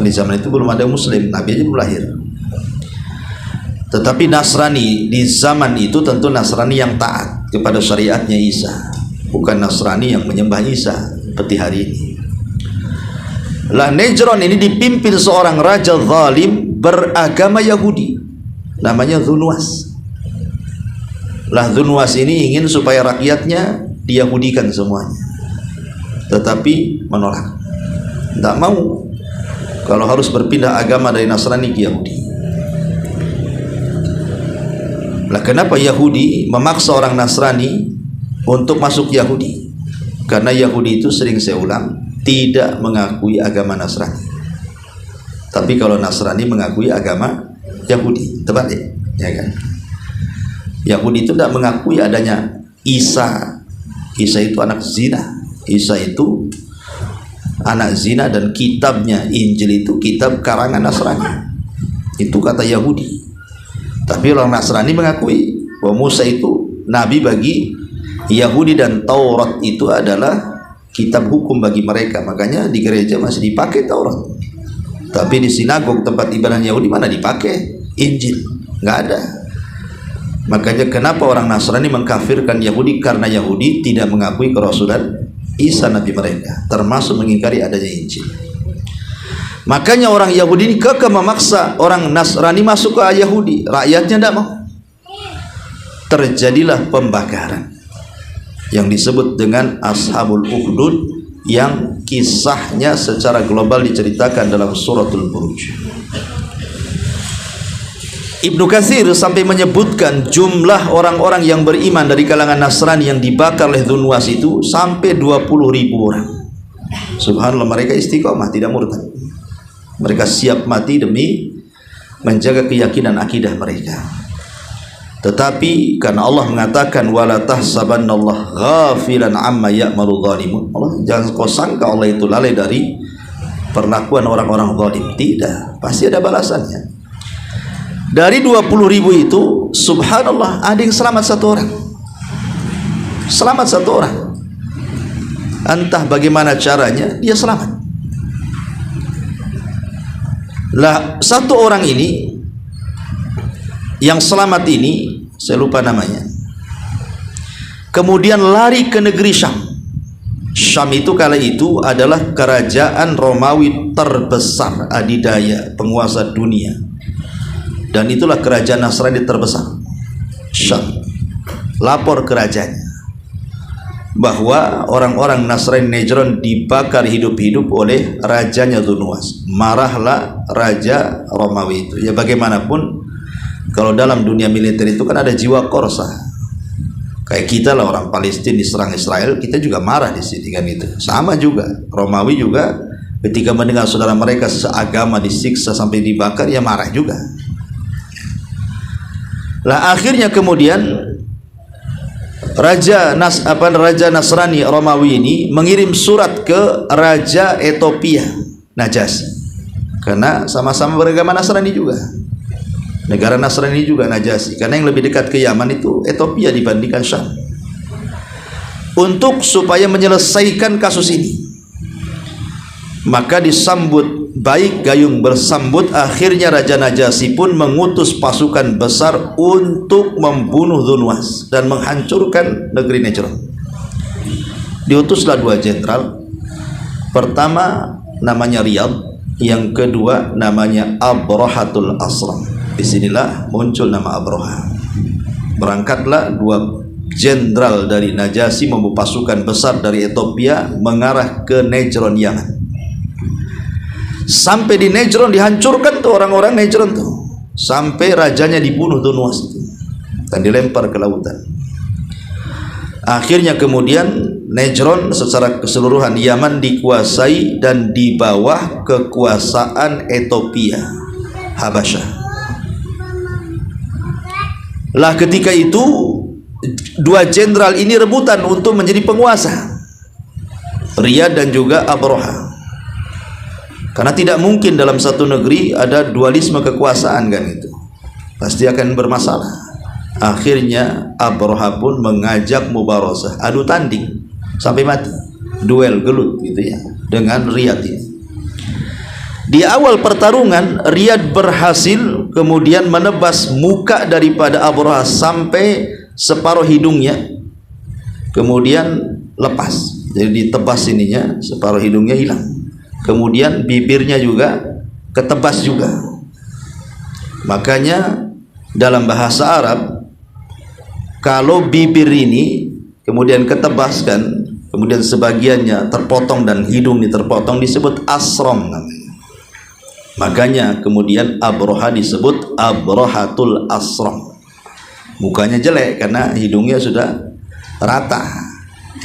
Di zaman itu belum ada Muslim, Nabi aja belum lahir. Tetapi Nasrani di zaman itu tentu Nasrani yang taat kepada syariatnya Isa, bukan Nasrani yang menyembah Isa seperti hari ini. Lah Najran ini dipimpin seorang raja zalim beragama Yahudi, namanya Dzunwas. Lah Dzunwas ini ingin supaya rakyatnya diyahudikan semuanya, tetapi menolak, tidak mau kalau harus berpindah agama dari Nasrani ke Yahudi. Lah kenapa Yahudi memaksa orang Nasrani untuk masuk Yahudi, karena Yahudi itu sering saya ulang tidak mengakui agama Nasrani. Tapi kalau Nasrani mengakui agama Yahudi, terbalik, ya kan? Yahudi itu tidak mengakui adanya Isa. Isa itu anak zina. Isa itu anak zina, dan kitabnya Injil itu kitab karangan Nasrani. Itu kata Yahudi. Tapi orang Nasrani mengakui bahwa Musa itu nabi bagi Yahudi, dan Taurat itu adalah kitab hukum bagi mereka. Makanya di gereja masih dipakai Taurat. Tapi di sinagog tempat ibadah Yahudi mana dipakai Injil? Nggak ada. Makanya kenapa orang Nasrani mengkafirkan Yahudi? Karena Yahudi tidak mengakui kerasulan Isa nabi mereka, termasuk mengingkari adanya Injil. Makanya orang Yahudi ini kekeh memaksa orang Nasrani masuk ke Yahudi. Rakyatnya tidak mau. Terjadilah pembakaran yang disebut dengan Ashabul Ukhdud, yang kisahnya secara global diceritakan dalam suratul Buruj. Ibnu Katsir sampai menyebutkan jumlah orang-orang yang beriman dari kalangan Nasrani yang dibakar oleh Dzunwas itu sampai 20.000 orang. Subhanallah, mereka istiqomah, tidak murtad. Mereka siap mati demi menjaga keyakinan akidah mereka. Tetapi karena Allah mengatakan wala tahsabannallaha ghafilan amma ya'malu dzalimun, Allah jangan kau sangka Allah itu lalai dari perlakuan orang-orang zalim. Tidak, pasti ada balasannya. Dari 20.000 itu, subhanallah, ada yang selamat 1 orang. Selamat 1 orang. Entah bagaimana caranya dia selamat. Lah, 1 orang ini yang selamat ini, saya lupa namanya, kemudian lari ke negeri Syam. Syam itu kala itu adalah kerajaan Romawi terbesar adidaya, penguasa dunia. Dan itulah kerajaan Nasrani terbesar, Syam. Lapor kerajaannya bahwa orang-orang Nasrani Najran dibakar hidup-hidup oleh rajanya Dzunwas. Marahlah raja Romawi itu. Ya bagaimanapun, kalau dalam dunia militer itu kan ada jiwa korsa. Kayak kita lah, orang Palestina diserang Israel, kita juga marah di sini kan itu. Sama juga Romawi juga ketika mendengar saudara mereka seagama disiksa sampai dibakar, ya marah juga. Lah akhirnya kemudian Raja Nasrani Romawi ini mengirim surat ke Raja Ethiopia, Najasyi, karena sama-sama beragama Nasrani juga. Negara Nasrani juga Najasyi, karena yang lebih dekat ke Yaman itu Ethiopia dibandingkan Syam. Untuk supaya menyelesaikan kasus ini, maka disambut baik, gayung bersambut. Akhirnya Raja Najasyi pun mengutus pasukan besar untuk membunuh Dzunwas dan menghancurkan negeri Najran. Diutuslah 2 jenderal. Pertama namanya Riyad, yang kedua namanya Abrahatul Asram. Disinilah muncul nama Abraha. Berangkatlah 2 jenderal dari Najasyi membawa pasukan besar dari Ethiopia mengarah ke Najran, Yaman. Sampai di Najran dihancurkan tuh orang-orang Najran tuh, sampai rajanya dibunuh Dzunwas itu dan dilempar ke lautan. Akhirnya kemudian Najran secara keseluruhan Yaman dikuasai dan di bawah kekuasaan Ethiopia, Habasyah. Lah ketika itu 2 jenderal ini rebutan untuk menjadi penguasa, Riyad dan juga Abraha. Karena tidak mungkin dalam satu negeri ada dualisme kekuasaan kan, itu pasti akan bermasalah. Akhirnya Abraha pun mengajak mubarazah, adu tanding sampai mati, duel gelut gitu ya, dengan Riyad ini. Di awal pertarungan Riyad berhasil kemudian menebas muka daripada Abraha sampai separuh hidungnya, kemudian lepas, jadi ditebas ininya, separuh hidungnya hilang. Kemudian bibirnya juga ketebas juga. Makanya dalam bahasa Arab, kalau bibir ini kemudian ketebaskan, kemudian sebagiannya terpotong dan hidung ini terpotong, disebut asram namanya. Makanya kemudian Abraha disebut Abrahatul Asram. Mukanya jelek karena hidungnya sudah rata,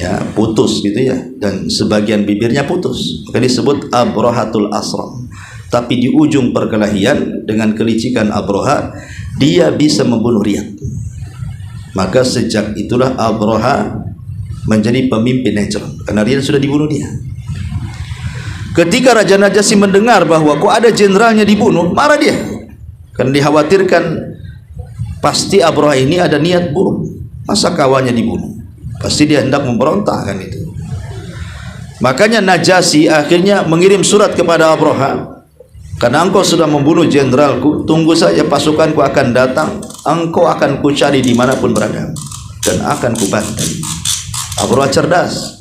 ya, putus gitu ya, dan sebagian bibirnya putus, maka disebut Abrohatul Asram. Tapi di ujung perkelahian dengan kelicikan Abroha, dia bisa membunuh Riyad. Maka sejak itulah Abroha menjadi pemimpin Najran, karena Riyad sudah dibunuh dia. Ketika Raja Najasyi mendengar bahwa kok ada jenderalnya dibunuh, marah dia, karena dikhawatirkan pasti Abroha ini ada niat buruk. Masa kawannya dibunuh? Pasti dia hendak memberontak kan itu. Makanya Najasyi akhirnya mengirim surat kepada Abroha, karena engkau sudah membunuh jenderalku, tunggu saja pasukanku akan datang, engkau akan kucari dimanapun berada dan akan kubantai. Abroha cerdas.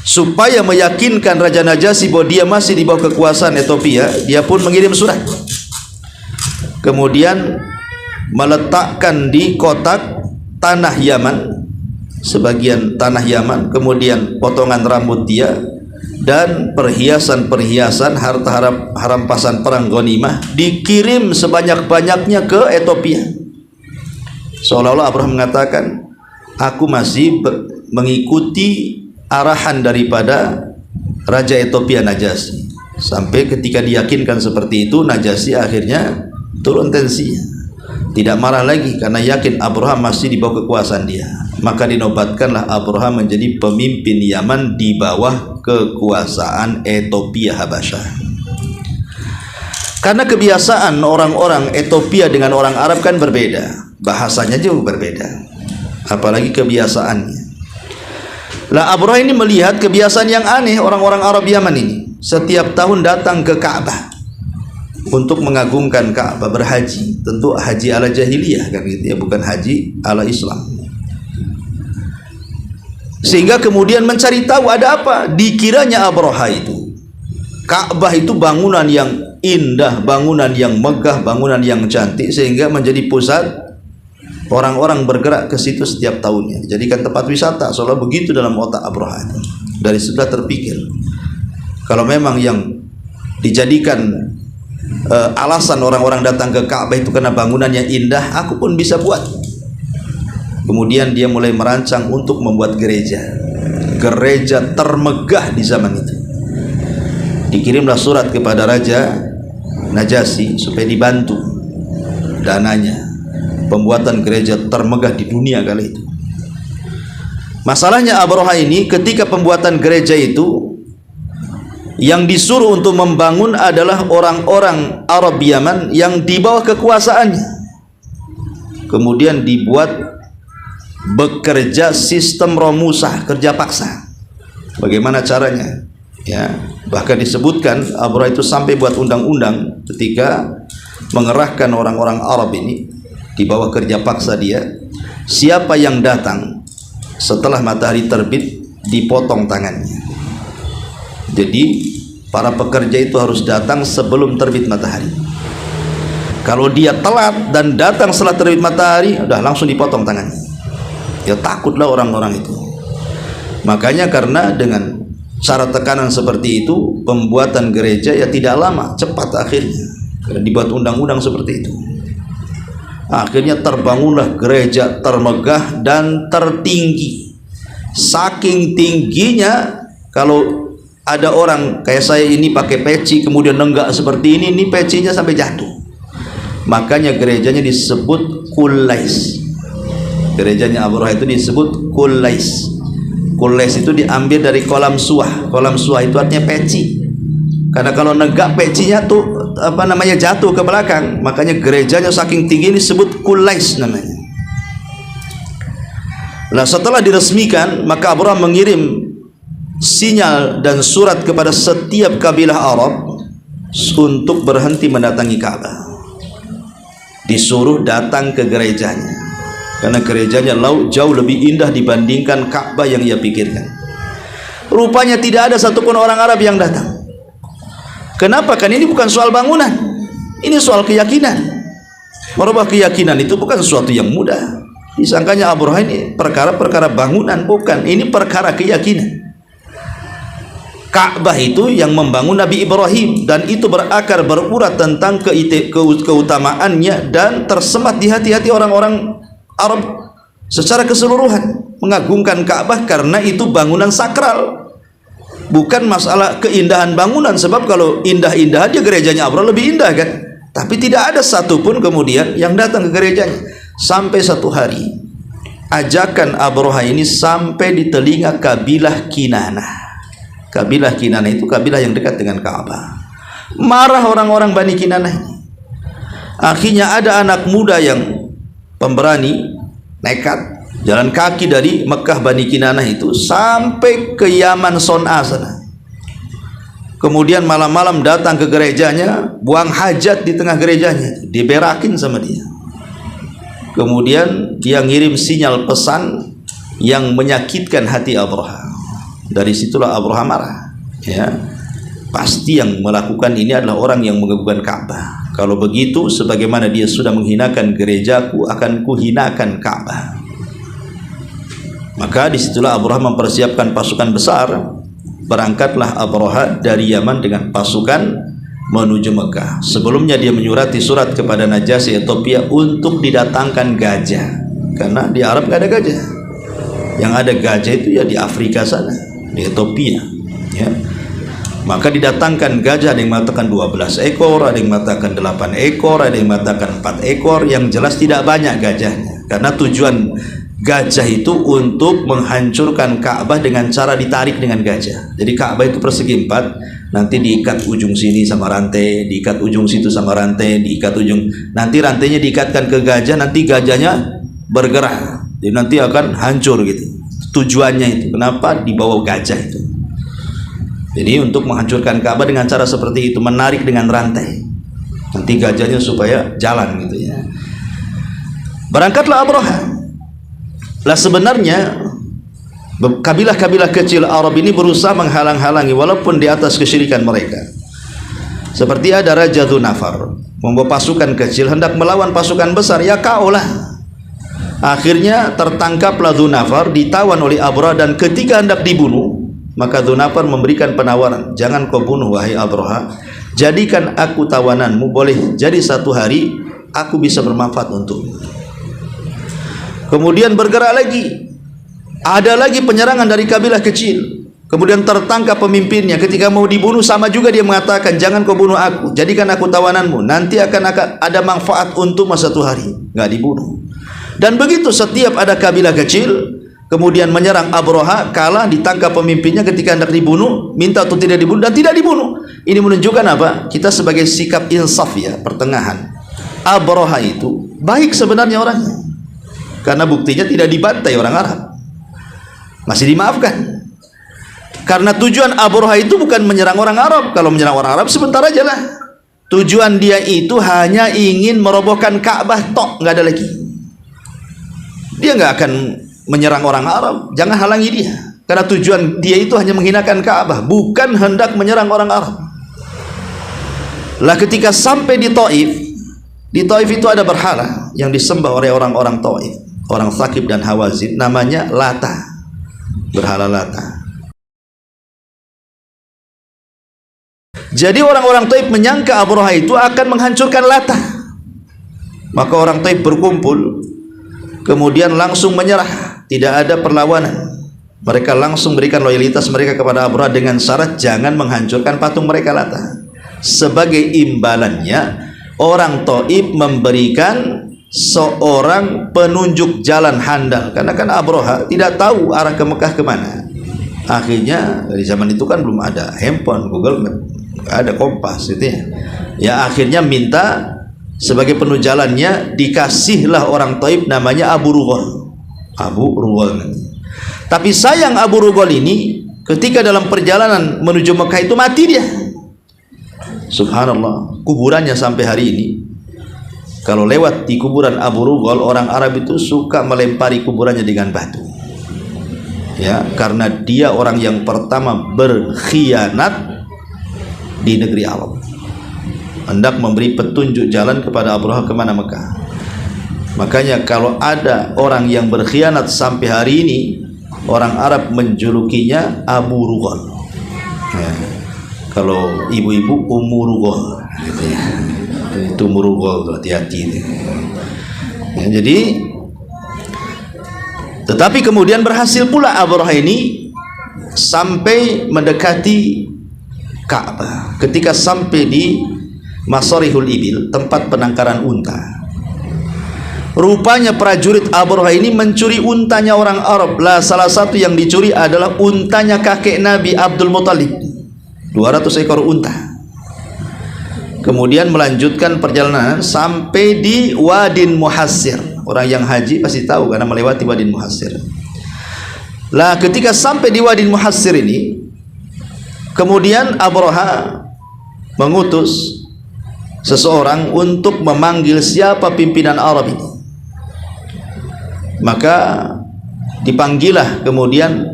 Supaya meyakinkan Raja Najasyi bahwa dia masih di bawah kekuasaan Ethiopia, dia pun mengirim surat. Kemudian meletakkan di kotak tanah Yaman, sebagian tanah Yaman, kemudian potongan rambut dia, dan perhiasan-perhiasan harta rampasan perang ghanimah dikirim sebanyak-banyaknya ke Ethiopia. Seolah-olah Abraham mengatakan, aku masih mengikuti arahan daripada Raja Ethiopia Najasyi. Sampai ketika diyakinkan seperti itu, Najasyi akhirnya turun tensinya, tidak marah lagi karena yakin Abraham masih di bawah kekuasaan dia. Maka dinobatkanlah Abraham menjadi pemimpin Yaman di bawah kekuasaan Ethiopia Habasyah. Karena kebiasaan orang-orang Ethiopia dengan orang Arab kan berbeda, bahasanya jauh berbeda, apalagi kebiasaannya. Lah Abraham ini melihat kebiasaan yang aneh orang-orang Arab Yaman ini. Setiap tahun datang ke Ka'bah untuk mengagungkan Ka'bah, berhaji. Tentu haji ala jahiliyah kan gitu ya, bukan haji ala Islam. Sehingga kemudian mencari tahu ada apa. Dikiranya Abroha itu, Ka'bah itu bangunan yang indah, bangunan yang megah, bangunan yang cantik, sehingga menjadi pusat orang-orang bergerak ke situ setiap tahunnya, dijadikan tempat wisata. Soalnya begitu dalam otak Abroha itu. Dari sudah terpikir, kalau memang yang dijadikan alasan orang-orang datang ke Ka'bah itu karena bangunannya indah, aku pun bisa buat. Kemudian dia mulai merancang untuk membuat gereja termegah di zaman itu. Dikirimlah surat kepada Raja Najasyi supaya dibantu dananya pembuatan gereja termegah di dunia kali itu. Masalahnya Abroha ini ketika pembuatan gereja itu, yang disuruh untuk membangun adalah orang-orang Arab Yaman yang di bawah kekuasaannya. Kemudian dibuat bekerja sistem romusah, kerja paksa. Bagaimana caranya? Ya, bahkan disebutkan Abroha itu sampai buat undang-undang ketika mengerahkan orang-orang Arab ini di bawah kerja paksa dia. Siapa yang datang setelah matahari terbit dipotong tangannya. Jadi para pekerja itu harus datang sebelum terbit matahari. Kalau dia telat dan datang setelah terbit matahari, udah langsung dipotong tangannya. Ya takutlah orang-orang itu. Makanya karena dengan cara tekanan seperti itu, pembuatan gereja ya tidak lama, cepat akhirnya. Karena dibuat undang-undang seperti itu. Akhirnya terbangunlah gereja termegah dan tertinggi. Saking tingginya, kalau ada orang kayak saya ini pakai peci kemudian nenggak seperti ini pecinya sampai jatuh. Makanya gerejanya disebut Kulais. Gerejanya Abroha itu disebut Kulais. Kulais itu diambil dari kolam suah. Kolam suah itu artinya peci. Karena kalau nenggak pecinya tuh jatuh ke belakang. Makanya gerejanya saking tinggi disebut Kulais namanya. Nah setelah diresmikan, maka Abroha mengirim sinyal dan surat kepada setiap kabilah Arab untuk berhenti mendatangi Ka'bah. Disuruh datang ke gerejanya, karena gerejanya jauh lebih indah dibandingkan Ka'bah yang ia pikirkan. Rupanya tidak ada satupun orang Arab yang datang. Kenapa? Kan ini bukan soal bangunan, ini soal keyakinan. Merubah keyakinan itu bukan sesuatu yang mudah. Disangkanya Abroha ini perkara-perkara bangunan, bukan. Ini perkara keyakinan. Ka'bah itu yang membangun Nabi Ibrahim, dan itu berakar berurat tentang keutamaannya dan tersemat di hati-hati orang-orang Arab secara keseluruhan, mengagungkan Ka'bah karena itu bangunan sakral. Bukan masalah keindahan bangunan, sebab kalau indah-indah aja gerejanya Abraha lebih indah kan. Tapi tidak ada satupun kemudian yang datang ke gerejanya. Sampai satu hari ajakan Abraha ini sampai di telinga kabilah Kinanah. Kabilah Kinanah itu kabilah yang dekat dengan Ka'bah. Marah orang-orang Bani Kinanah ini. Akhirnya ada anak muda yang pemberani, nekat, jalan kaki dari Mekah Bani Kinanah itu sampai ke Yaman Son'a sana. Kemudian malam-malam datang ke gerejanya, buang hajat di tengah gerejanya, diberakin sama dia. Kemudian dia ngirim sinyal pesan yang menyakitkan hati Abraha. Dari situlah Abraha marah. Ya, pasti yang melakukan ini adalah orang yang mengagungkan Ka'bah. Kalau begitu, sebagaimana dia sudah menghinakan gerejaku, akan kuhinakan Ka'bah. Maka disitulah Abraha mempersiapkan pasukan besar. Berangkatlah Abraha dari Yaman dengan pasukan menuju Mekah. Sebelumnya dia menyurati surat kepada Najasyi Ethiopia untuk didatangkan gajah, karena di Arab nggak ada gajah. Yang ada gajah itu ya di Afrika sana, di Ethiopia, ya. Maka didatangkan gajah, ada yang mengatakan 12 ekor, ada yang mengatakan 8 ekor, ada yang mengatakan 4 ekor. Yang jelas tidak banyak gajahnya, karena tujuan gajah itu untuk menghancurkan Ka'bah dengan cara ditarik dengan gajah. Jadi Ka'bah itu persegi 4, nanti diikat ujung sini sama rantai, diikat ujung situ sama rantai, diikat ujung, nanti rantainya diikatkan ke gajah, nanti gajahnya bergerak, jadi nanti akan hancur gitu. Tujuannya itu, kenapa dibawa gajah itu? Jadi untuk menghancurkan Ka'bah dengan cara seperti itu, menarik dengan rantai, nanti gajahnya supaya jalan gitu ya. Berangkatlah Abraha. Lah sebenarnya kabilah-kabilah kecil Arab ini berusaha menghalang-halangi walaupun di atas kesyirikan mereka. Seperti ada Raja Dzunafar membawa pasukan kecil hendak melawan pasukan besar, ya kaulah. Akhirnya tertangkaplah Dzunafar, ditawan oleh Abraha, dan ketika hendak dibunuh, maka Dzunafar memberikan penawaran, jangan kau bunuh wahai Abraha, jadikan aku tawananmu, boleh jadi satu hari aku bisa bermanfaat untukmu. Kemudian bergerak lagi, ada lagi penyerangan dari kabilah kecil. Kemudian tertangkap pemimpinnya. Ketika mau dibunuh sama juga dia mengatakan, jangan kau bunuh aku, jadikan aku tawananmu, nanti akan ada manfaat untukmu satu hari. Nggak dibunuh. Dan begitu setiap ada kabilah kecil kemudian menyerang Abraha, kalah, ditangkap pemimpinnya, ketika hendak dibunuh, minta untuk tidak dibunuh dan tidak dibunuh. Ini menunjukkan apa? Kita sebagai sikap insaf ya, pertengahan. Abraha itu baik sebenarnya orangnya, karena buktinya tidak dibantai orang Arab, masih dimaafkan. Karena tujuan Abraha itu bukan menyerang orang Arab. Kalau menyerang orang Arab sebentar aja lah. Tujuan dia itu hanya ingin merobohkan Ka'bah, tok, nggak ada lagi. Dia nggak akan menyerang orang Arab, jangan halangi dia. Karena tujuan dia itu hanya menghinakan Ka'bah, bukan hendak menyerang orang Arab. Lah ketika sampai di Taif itu ada berhala yang disembah oleh orang-orang Taif, orang Thaqif dan Hawazin, namanya Lata, berhala Lata. Jadi orang-orang Taif menyangka Abraha itu akan menghancurkan Lata. Maka orang Taif berkumpul, kemudian langsung menyerah, tidak ada perlawanan. Mereka langsung berikan loyalitas mereka kepada Abraha dengan syarat jangan menghancurkan patung mereka Lata. Sebagai imbalannya, orang Taif memberikan seorang penunjuk jalan handal, karena kan Abraha tidak tahu arah ke Mekah kemana. Akhirnya dari zaman itu kan belum ada handphone, Google Map, ada kompas gitu ya. Ya akhirnya minta sebagai penunjuk jalannya, dikasihlah orang Taif namanya Abu Rughal. Abu Rughal. Tapi sayang Abu Rughal ini ketika dalam perjalanan menuju Mekah itu mati dia. Subhanallah, kuburannya sampai hari ini kalau lewat di kuburan Abu Rughal, orang Arab itu suka melempari kuburannya dengan batu. Ya, karena dia orang yang pertama berkhianat di negeri Arab, hendak memberi petunjuk jalan kepada Abraha kemana Mekah. Makanya kalau ada orang yang berkhianat sampai hari ini, orang Arab menjulukinya Abu Rughal. Ya. Kalau ibu-ibu Ummu Rughal gitu ya. Itu Ummu Rughal, hati-hati. Ya, jadi Tetapi kemudian berhasil pula Abraha ini sampai mendekati Ka'bah. Ketika sampai di Masarihul Ibil, tempat penangkaran unta, rupanya prajurit Abraha ini mencuri untanya orang Arab. Lah salah satu yang dicuri adalah untanya kakek Nabi Abdul Muttalib, 200 ekor unta. Kemudian melanjutkan perjalanan sampai di Wadin Muhassir. Orang yang haji pasti tahu karena melewati Wadin Muhassir. Lah ketika sampai di Wadin Muhassir ini, kemudian Abraha mengutus seseorang untuk memanggil siapa pimpinan Arab ini. Maka dipanggillah kemudian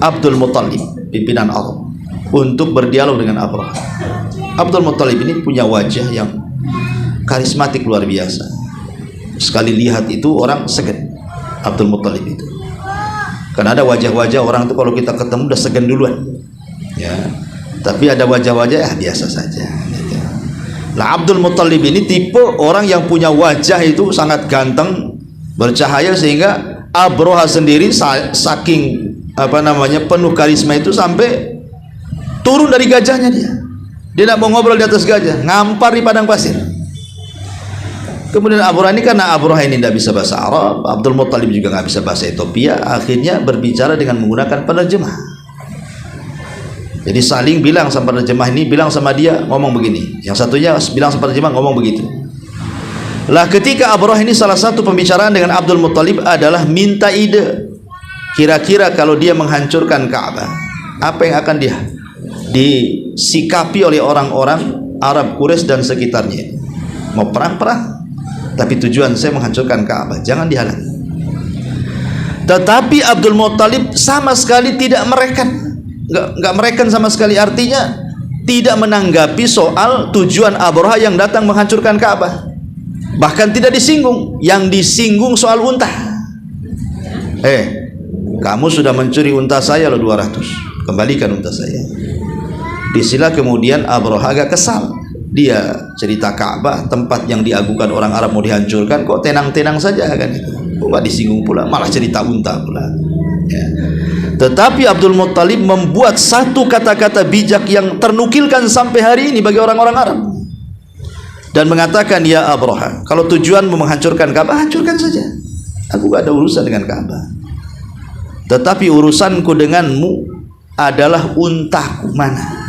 Abdul Muttalib, pimpinan Arab, untuk berdialog dengan Abraha. Abdul Muttalib ini punya wajah yang karismatik luar biasa. Sekali lihat itu orang segan. Abdul Muttalib itu, karena ada wajah-wajah orang itu kalau kita ketemu udah segan duluan, ya. Tapi ada wajah-wajah ya biasa saja. Nah, Abdul Muttalib ini tipe orang yang punya wajah itu sangat ganteng, bercahaya, sehingga Abraha sendiri saking penuh karisma itu sampai turun dari gajahnya dia. Dia tidak mau ngobrol di atas gajah, ngampar di padang pasir. Kemudian Abraha ini, karena Abraha ini tidak bisa bahasa Arab, Abdul Muttalib juga nggak bisa bahasa Ethiopia, akhirnya berbicara dengan menggunakan penerjemah. Jadi saling bilang sama penerjemah ini, bilang sama dia ngomong begini, yang satunya bilang sama penerjemah ngomong begitu. Lah ketika Abraha ini, salah satu pembicaraan dengan Abdul Muttalib adalah minta ide, kira-kira kalau dia menghancurkan Ka'bah, apa yang akan disikapi oleh orang-orang Arab Quraisy dan sekitarnya. Mau perang-perang, tapi tujuan saya menghancurkan Ka'bah, jangan dihalangi. Tetapi Abdul Muttalib sama sekali tidak mereken, nggak mereken sama sekali, artinya tidak menanggapi soal tujuan Abraha yang datang menghancurkan Ka'bah, bahkan tidak disinggung. Yang disinggung soal unta. Kamu sudah mencuri unta saya loh 200, kembalikan unta saya. Disinilah kemudian Abraha agak kesal. Dia cerita Ka'bah, tempat yang diagungkan orang Arab mau dihancurkan, kok tenang-tenang saja kan itu, kok nggak disinggung pula, malah cerita unta pula, ya. Tetapi Abdul Muttalib membuat satu kata-kata bijak yang ternukilkan sampai hari ini bagi orang-orang Arab, dan mengatakan, ya Abraha, kalau tujuanmu menghancurkan Ka'bah, hancurkan saja, aku gak ada urusan dengan Ka'bah. Tetapi urusanku denganmu adalah untaku mana.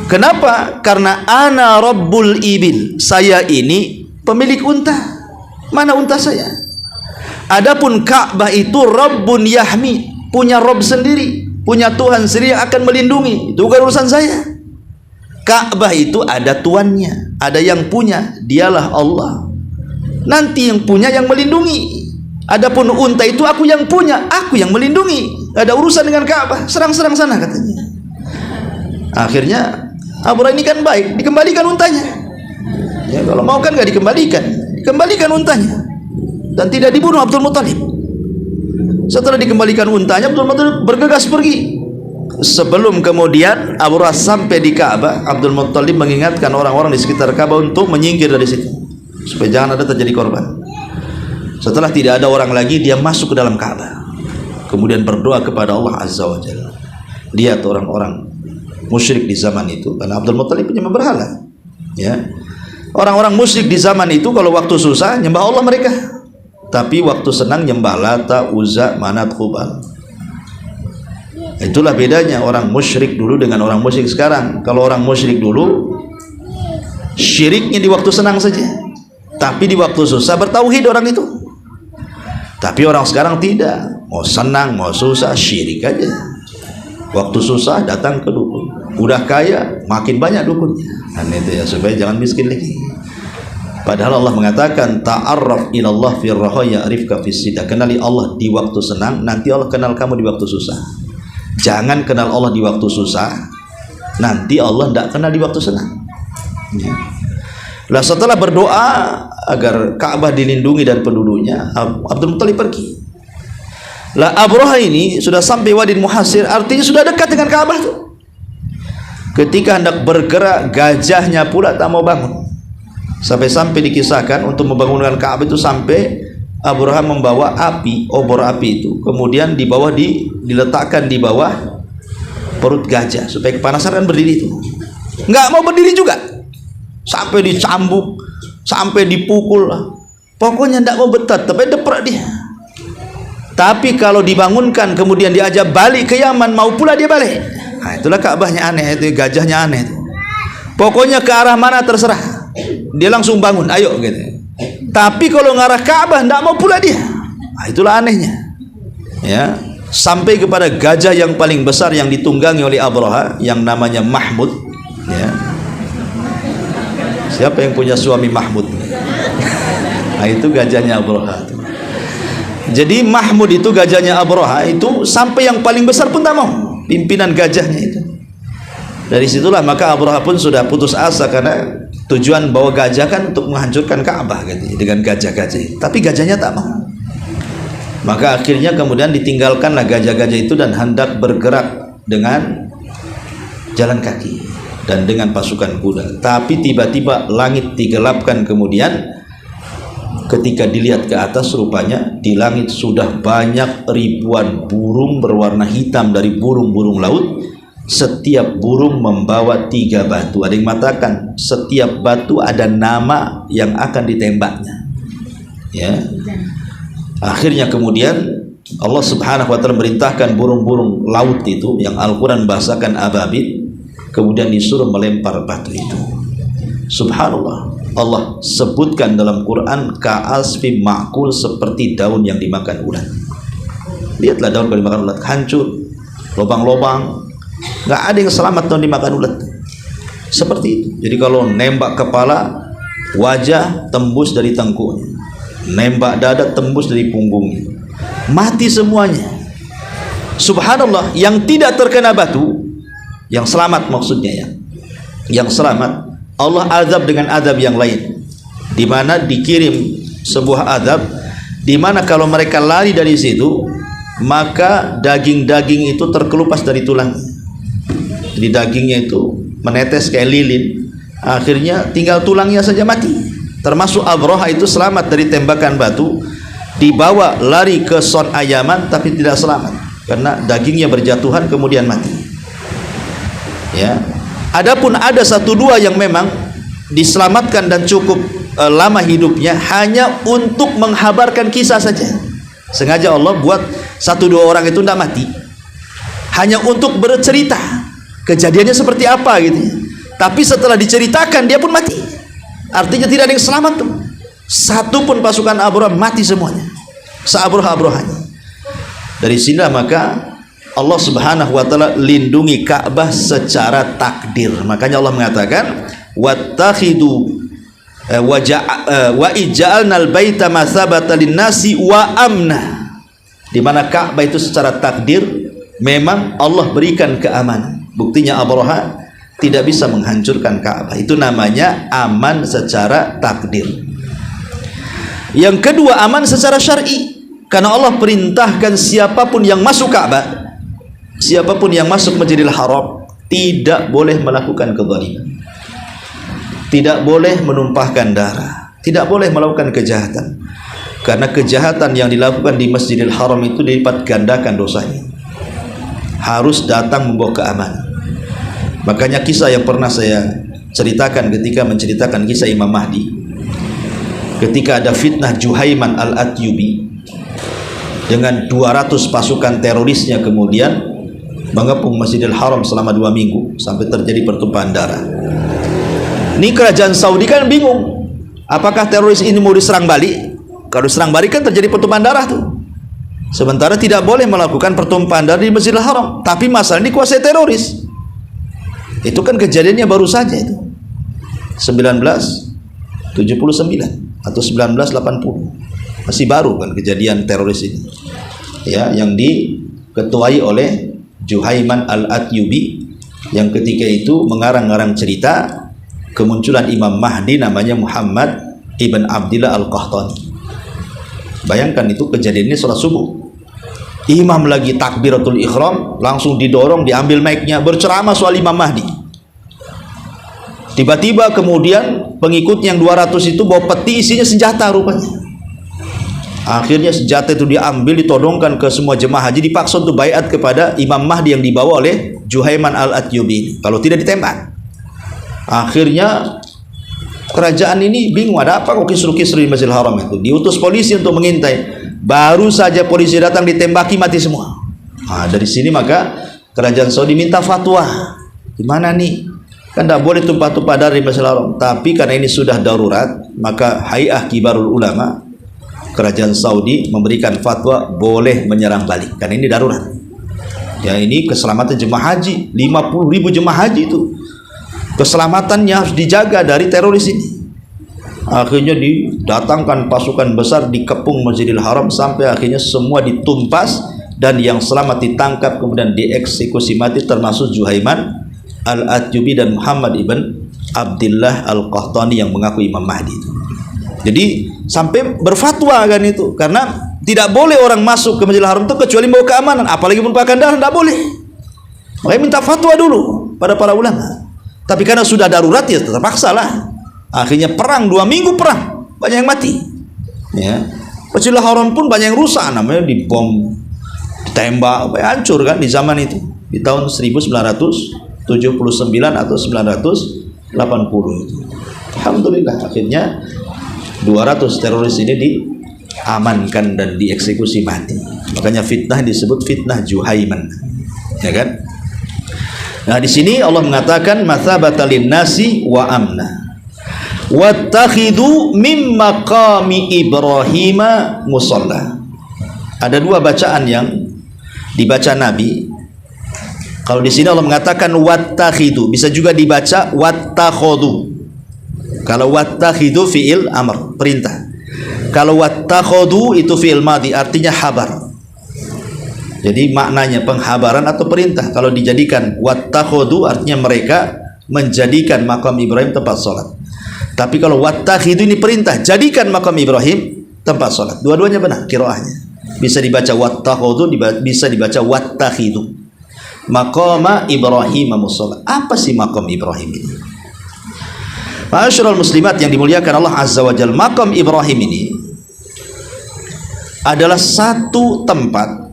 Kenapa? Karena ana rabbul ibil, saya ini pemilik unta. Mana unta saya? Adapun Ka'bah itu rabbun yahmi, punya Rabb sendiri, punya Tuhan sendiri yang akan melindungi. Itu bukan urusan saya. Ka'bah itu ada tuannya, ada yang punya, dialah Allah. Nanti yang punya yang melindungi. Adapun unta itu aku yang punya, aku yang melindungi. Gak ada urusan dengan Ka'bah, serang-serang sana katanya. Akhirnya Abraha ini kan baik, dikembalikan untanya. Ya kalau mau kan gak dikembalikan untanya, dan tidak dibunuh Abdul Muttalib. Setelah dikembalikan untanya, Abdul Muttalib bergegas pergi. Sebelum kemudian Abraha sampai di Ka'bah, Abdul Muttalib mengingatkan orang-orang di sekitar Ka'bah untuk menyingkir dari situ, supaya jangan ada terjadi korban. Setelah tidak ada orang lagi, dia masuk ke dalam Ka'bah, kemudian berdoa kepada Allah Azza wa Jalla. Lihat orang-orang musyrik di zaman itu, karena Abdul Muttalib penyembah berhala, ya. Orang-orang musyrik di zaman itu kalau waktu susah nyembah Allah mereka, tapi waktu senang nyembah Lata, Uzza, Manat, Hubal. Itulah bedanya orang musyrik dulu dengan orang musyrik sekarang. Kalau orang musyrik dulu syiriknya di waktu senang saja, tapi di waktu susah bertauhid orang itu. Tapi orang sekarang tidak, mau senang mau susah syirik aja. Waktu susah datang ke dukun, udah kaya makin banyak dukunnya, dan itu ya supaya jangan miskin lagi. Padahal Allah mengatakan ta'arraf ilallah fi rahaya arifka fi sidah, kenali Allah di waktu senang, nanti Allah kenal kamu di waktu susah. Jangan kenal Allah di waktu susah, nanti Allah tidak kenal di waktu senang, ya. Lah setelah berdoa agar Ka'bah dilindungi dan penduduknya, Abdul Muttalib pergi. Lah Abraha ini sudah sampai Wadin Muhassir, artinya sudah dekat dengan Ka'bah tuh. Ketika hendak bergerak, gajahnya pula tak mau bangun. Sampai-sampai dikisahkan untuk membangunkan Ka'bah itu sampai Abraha membawa api, obor api itu, kemudian diletakkan di bawah perut gajah supaya kepanasan, kan berdiri itu. Nggak mau berdiri juga, sampai dicambuk, sampai dipukul, pokoknya nggak mau betah, tapi deprak dia. Tapi kalau dibangunkan kemudian diajak balik ke Yaman, mau pula dia balik. Nah, itulah Ka'bahnya aneh, itu gajahnya aneh itu. Pokoknya ke arah mana terserah, dia langsung bangun, ayo gitu. Tapi kalau ngarah Ka'bah tidak mau pula dia. Nah, itulah anehnya. Ya, sampai kepada gajah yang paling besar yang ditunggangi oleh Abraha yang namanya Mahmud. Ya. Siapa yang punya suami Mahmud? Nah, itu gajahnya Abraha. Jadi Mahmud itu gajahnya Abraha itu sampai yang paling besar pun tak mau, pimpinan gajahnya itu. Dari situlah maka Abraha pun sudah putus asa, karena tujuan bawa gajah kan untuk menghancurkan Ka'bah gitu, dengan gajah-gajah. Tapi gajahnya tak mau. Maka akhirnya kemudian ditinggalkanlah gajah-gajah itu dan hendak bergerak dengan jalan kaki dan dengan pasukan kuda. Tapi tiba-tiba langit digelapkan, kemudian ketika dilihat ke atas, rupanya di langit sudah banyak ribuan burung berwarna hitam dari burung-burung laut. Setiap burung membawa 3 batu. Ada yang mengatakan setiap batu ada nama yang akan ditembaknya. Ya. Akhirnya kemudian Allah Subhanahu wa taala merintahkan burung-burung laut itu yang Al-Qur'an bahasakan ababil, kemudian disuruh melempar batu itu. Subhanallah. Allah sebutkan dalam Quran ka'asfi ma'kul, seperti daun yang dimakan ulat. Lihatlah daun kalau dimakan ulat, hancur, lubang-lubang. Nggak ada yang selamat daun dimakan ulat. Seperti itu. Jadi kalau nembak kepala, wajah tembus dari tengkuknya, nembak dada tembus dari punggungnya, mati semuanya. Subhanallah. Yang tidak terkena batu, yang selamat maksudnya, yang selamat, Allah azab dengan azab yang lain, di mana dikirim sebuah azab di mana kalau mereka lari dari situ, maka daging-daging itu terkelupas dari tulang. Jadi dagingnya itu menetes kayak lilin, akhirnya tinggal tulangnya saja mati. Termasuk Abraha itu selamat dari tembakan batu, dibawa lari ke Son'a Yaman, tapi tidak selamat karena dagingnya berjatuhan kemudian mati. Ya. Adapun ada 1-2 yang memang diselamatkan dan cukup lama hidupnya, hanya untuk menghabarkan kisah saja. Sengaja Allah buat 1-2 orang itu tidak mati, hanya untuk bercerita kejadiannya seperti apa gitu. Tapi setelah diceritakan dia pun mati. Artinya tidak ada yang selamat tuh. Satu pun pasukan Abraha mati semuanya, se-Abraha-Abrahanya. Dari sini maka Allah Subhanahu wa taala lindungi Ka'bah secara takdir. Makanya Allah mengatakan wattakhidu wa ij'alnal baita masabatan lin-nasi wa amna. Di mana Ka'bah itu secara takdir memang Allah berikan keamanan. Buktinya Abraha tidak bisa menghancurkan Ka'bah. Itu namanya aman secara takdir. Yang kedua, aman secara syar'i. Karena Allah perintahkan siapapun yang masuk Ka'bah, siapapun yang masuk Masjidil Haram, tidak boleh melakukan kezaliman, tidak boleh menumpahkan darah, tidak boleh melakukan kejahatan. Karena kejahatan yang dilakukan di Masjidil Haram itu dilipat gandakan dosanya. Harus datang membawa keamanan. Makanya kisah yang pernah saya ceritakan ketika menceritakan kisah Imam Mahdi, ketika ada fitnah Juhaiman al-Atyubi dengan 200 pasukan terorisnya, kemudian mengepung Masjidil Haram selama 2 minggu sampai terjadi pertumpahan darah. Ini kerajaan Saudi kan bingung, apakah teroris ini mau diserang balik? Kalau diserang balik kan terjadi pertumpahan darah tuh. Sementara tidak boleh melakukan pertumpahan darah di Masjidil Haram, tapi masalah ini kuasai teroris. Itu kan kejadiannya baru saja itu 1979 atau 1980, masih baru kan kejadian teroris ini ya, yang diketuai oleh Juhaiman al-Atyubi, yang ketika itu mengarang-arang cerita kemunculan Imam Mahdi namanya Muhammad ibn Abdillah al-Qahtani. Bayangkan itu kejadiannya sholat subuh, imam lagi takbiratul ikhram, langsung didorong, diambil mic-nya, berceramah soal Imam Mahdi. Tiba-tiba kemudian pengikut yang 200 itu bawa peti isinya senjata rupanya. Akhirnya senjata itu diambil, ditodongkan ke semua jemaah haji, dipaksa untuk baiat kepada Imam Mahdi yang dibawa oleh Juhaiman al-Atyubi. Kalau tidak ditembak. Akhirnya kerajaan ini bingung, ada apa kok kisru-kisru di Masjidil Haram itu. Diutus polisi untuk mengintai. Baru saja polisi datang, ditembaki, mati semua. Nah, dari sini maka kerajaan Saudi minta fatwa. Gimana nih? Kan tidak boleh tumpah-tumpah darah di Masjidil Haram. Tapi karena ini sudah darurat, maka Hay'ah Kibarul Ulama, kerajaan Saudi memberikan fatwa boleh menyerang balik. Karena ini darurat. Ya, ini keselamatan jemaah haji. 50.000 jemaah haji itu. Keselamatannya harus dijaga dari teroris ini. Akhirnya didatangkan pasukan besar, dikepung Masjidil Haram sampai akhirnya semua ditumpas, dan yang selamat ditangkap kemudian dieksekusi mati, termasuk Juhaiman al-Atyubi dan Muhammad ibn Abdullah al-Qahtani yang mengaku Imam Mahdi itu. Jadi sampai berfatwa kan itu, karena tidak boleh orang masuk ke Masjidil Haram itu kecuali bawa keamanan, apalagi menumpahkan darah, tidak boleh. Makanya minta fatwa dulu pada para ulama. Tapi karena sudah darurat ya terpaksa lah. Akhirnya perang 2 minggu perang, banyak yang mati. Ya, Masjidil Haram pun banyak yang rusak, namanya dibom, ditembak, hancur kan di zaman itu, di tahun 1979 atau 980 itu. Alhamdulillah akhirnya 200 teroris ini diamankan dan dieksekusi mati. Makanya fitnah disebut fitnah Juhaiman, ya kan? Nah, di sini Allah mengatakan mathabata linnasi wa amna. Wattakhidu mim maqami Ibrahim musalla. Ada 2 bacaan yang dibaca Nabi. Kalau di sini Allah mengatakan wattakhidu, bisa juga dibaca wattakhudu. Kalau wattakhidu fi'il amr, perintah. Kalau wattakhudu itu fi'il madhi, artinya habar. Jadi maknanya penghabaran atau perintah. Kalau dijadikan wattakhudu artinya mereka menjadikan makam Ibrahim tempat sholat. Tapi kalau wattakhidu ini perintah, jadikan makam Ibrahim tempat sholat. Dua-duanya benar qiraahnya. Bisa dibaca wattakhudu, bisa dibaca wattakhidu. Maqama Ibrahim musalla. Apa sih makam Ibrahim ini? Ma'asyiral muslimat yang dimuliakan Allah Azza wa Jalla, makam Ibrahim ini adalah satu tempat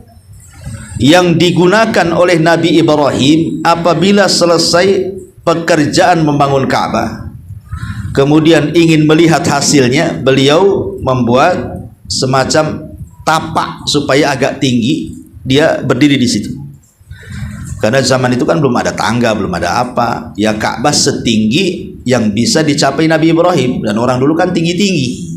yang digunakan oleh Nabi Ibrahim apabila selesai pekerjaan membangun Ka'bah. Kemudian ingin melihat hasilnya, beliau membuat semacam tapak supaya agak tinggi, dia berdiri di situ. Karena zaman itu kan belum ada tangga, belum ada apa. Ya Ka'bah setinggi yang bisa dicapai Nabi Ibrahim, dan orang dulu kan tinggi-tinggi.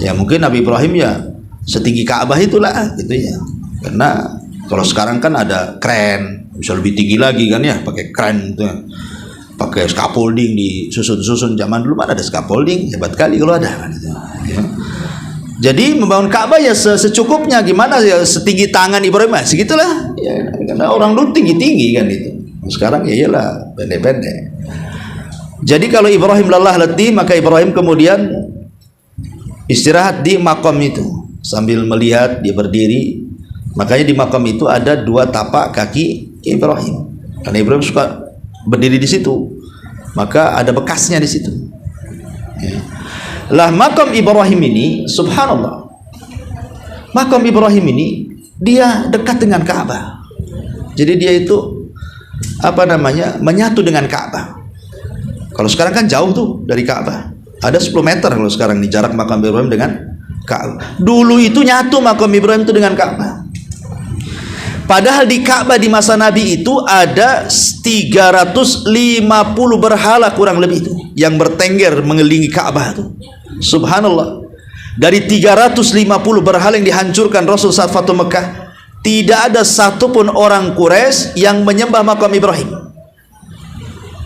Ya mungkin Nabi Ibrahim ya setinggi Ka'bah itulah gitu ya. Karena kalau sekarang kan ada kren, bisa lebih tinggi lagi kan ya, pakai kren itu ya. Pakai scaffolding disusun-susun. Zaman dulu mana ada scaffolding, hebat kali kalau ada kan itu. Ya. Jadi membangun Ka'bah ya secukupnya, gimana ya, setinggi tangan Ibrahim, segitulah. Ya, karena orang dulu tinggi-tinggi kan itu. Sekarang ya iyalah pendek-pendek. Jadi kalau Ibrahim lelah letih, maka Ibrahim kemudian istirahat di makam itu sambil melihat, dia berdiri. Makanya di makam itu ada 2 tapak kaki Ibrahim. Karena Ibrahim suka berdiri di situ, maka ada bekasnya di situ. Ya. Lah makam Ibrahim ini, subhanallah, makam Ibrahim ini dia dekat dengan Ka'bah. Jadi dia itu apa namanya, menyatu dengan Ka'bah. Kalau sekarang kan jauh tuh dari Ka'bah, ada 10 meter kalau sekarang nih jarak makam Ibrahim dengan Ka'bah. Dulu itu nyatu makam Ibrahim itu dengan Ka'bah. Padahal di Ka'bah di masa Nabi itu ada 350 berhala kurang lebih itu yang bertengger mengelilingi Ka'bah itu. Subhanallah. Dari 350 berhala yang dihancurkan Rasul saat Fatu Mekah, tidak ada satupun orang Quraisy yang menyembah makam Ibrahim.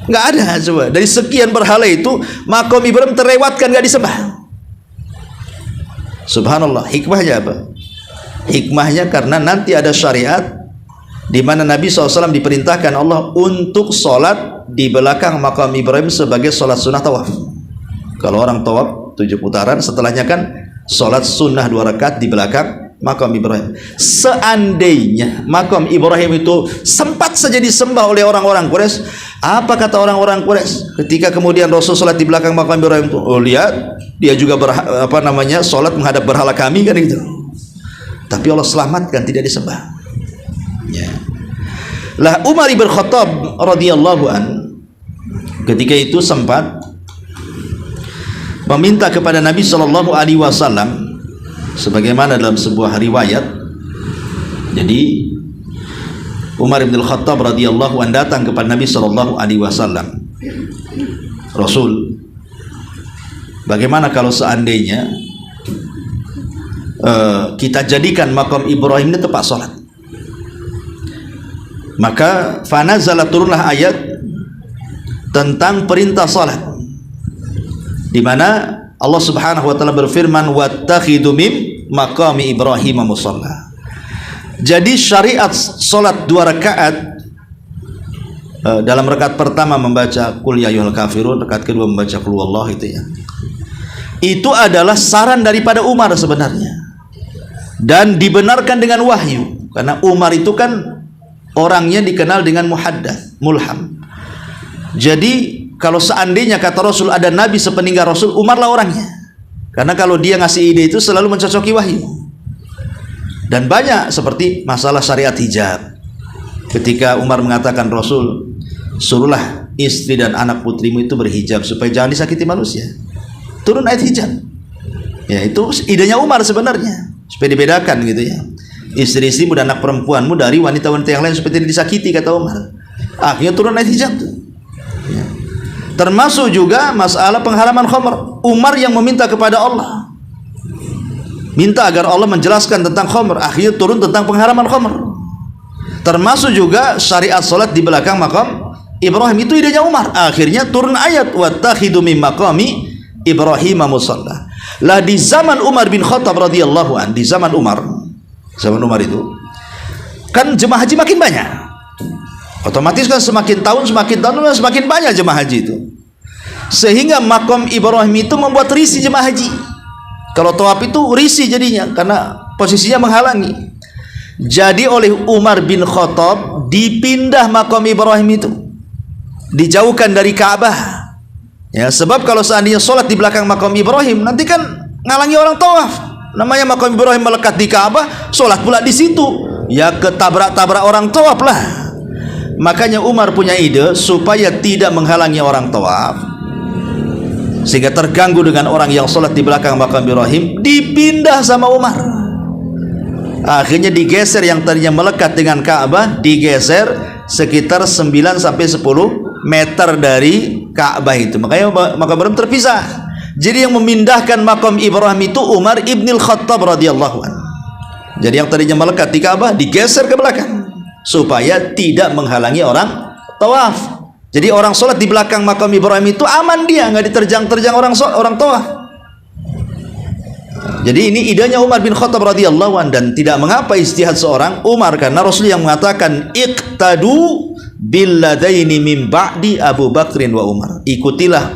Nggak ada, coba. Dari sekian berhala itu, makam Ibrahim terlewatkan, nggak disembah. Subhanallah. Hikmahnya apa? Hikmahnya karena nanti ada syariat di mana Nabi SAW diperintahkan Allah untuk sholat di belakang makam Ibrahim sebagai sholat sunnah tawaf. Kalau orang tawaf 7 putaran, setelahnya kan sholat sunnah 2 rakaat di belakang makam Ibrahim. Seandainya makam Ibrahim itu sempat saja disembah oleh orang-orang Quraisy, apa kata orang-orang Quraisy ketika kemudian Rasul salat di belakang makam Ibrahim itu? Oh, lihat, dia juga salat menghadap berhala kami kan itu. Tapi Allah selamatkan, tidak disembah. Ya. Lah Umar bin Khattab radhiyallahu an ketika itu sempat meminta kepada Nabi sallallahu alaihi wasallam sebagaimana dalam sebuah riwayat. Jadi Umar bin Khattab radhiyallahu an datang kepada Nabi sallallahu alaihi wasallam. Rasul, bagaimana kalau seandainya kita jadikan makam Ibrahim ini tempat salat? Maka fanazala, turunlah ayat tentang perintah salat, di mana Allah Subhanahu wa taala berfirman, wattakhidhu min maqami Ibrahim musalla. Jadi syariat salat 2 rakaat, dalam rakaat pertama membaca qul ya ayyuhal kafirun, rakaat kedua membaca qul huwallahu, itu ya. Itu adalah saran daripada Umar sebenarnya, dan dibenarkan dengan wahyu, karena Umar itu kan orangnya dikenal dengan muhaddats, mulham. Jadi kalau seandainya kata Rasul ada nabi sepeninggal Rasul, Umarlah orangnya. Karena kalau dia ngasih ide itu selalu mencocoki wahyu. Dan banyak seperti masalah syariat hijab. Ketika Umar mengatakan, Rasul, suruhlah istri dan anak putrimu itu berhijab supaya jangan disakiti manusia. Turun ayat hijab. Ya, itu idenya Umar sebenarnya, supaya dibedakan gitu ya. Istri-istrimu dan anak perempuanmu dari wanita-wanita yang lain supaya tidak disakiti, kata Umar. Akhirnya turun ayat hijab tuh. Ya. Termasuk juga masalah pengharaman khamr. Umar yang meminta kepada Allah, minta agar Allah menjelaskan tentang khamr, akhirnya turun tentang pengharaman khamr. Termasuk juga syariat salat di belakang makam Ibrahim, itu idenya Umar, akhirnya turun ayat wattakhidhu min maqami Ibrahim musalla. Lah di zaman Umar bin Khattab radhiyallahu an, di zaman Umar itu kan jemaah haji makin banyak. Otomatis kan semakin tahun semakin banyak jemaah haji itu, sehingga makam Ibrahim itu membuat risih jemaah haji. Kalau tawaf itu risih jadinya karena posisinya menghalangi. Jadi oleh Umar bin Khattab dipindah makam Ibrahim itu, dijauhkan dari Ka'bah. Ya, sebab kalau seandainya sholat di belakang makam Ibrahim nanti kan ngalangi orang tawaf. Namanya makam Ibrahim melekat di Ka'bah, sholat pula di situ, ya ketabrak-tabrak orang tawaf lah. Makanya Umar punya ide supaya tidak menghalangi orang tawaf, sehingga terganggu dengan orang yang sholat di belakang makam Ibrahim, dipindah sama Umar. Akhirnya digeser, yang tadinya melekat dengan Ka'bah digeser sekitar 9 sampai 10 meter dari Ka'bah itu. Makanya makam Ibrahim terpisah. Jadi yang memindahkan makam Ibrahim itu Umar ibnil Khattab radhiyallahu anhu. Jadi yang tadinya melekat di Ka'bah digeser ke belakang supaya tidak menghalangi orang tawaf. Jadi orang sholat di belakang makam Ibrahim itu aman, dia nggak diterjang-terjang orang tawaf. Jadi ini idenya Umar bin Khattab radhiyallahu anhu, dan tidak mengapa istihad seorang Umar, karena Rasul yang mengatakan iqtadu billadaini min ba'di Abu Bakrin wa Umar. Ikutilah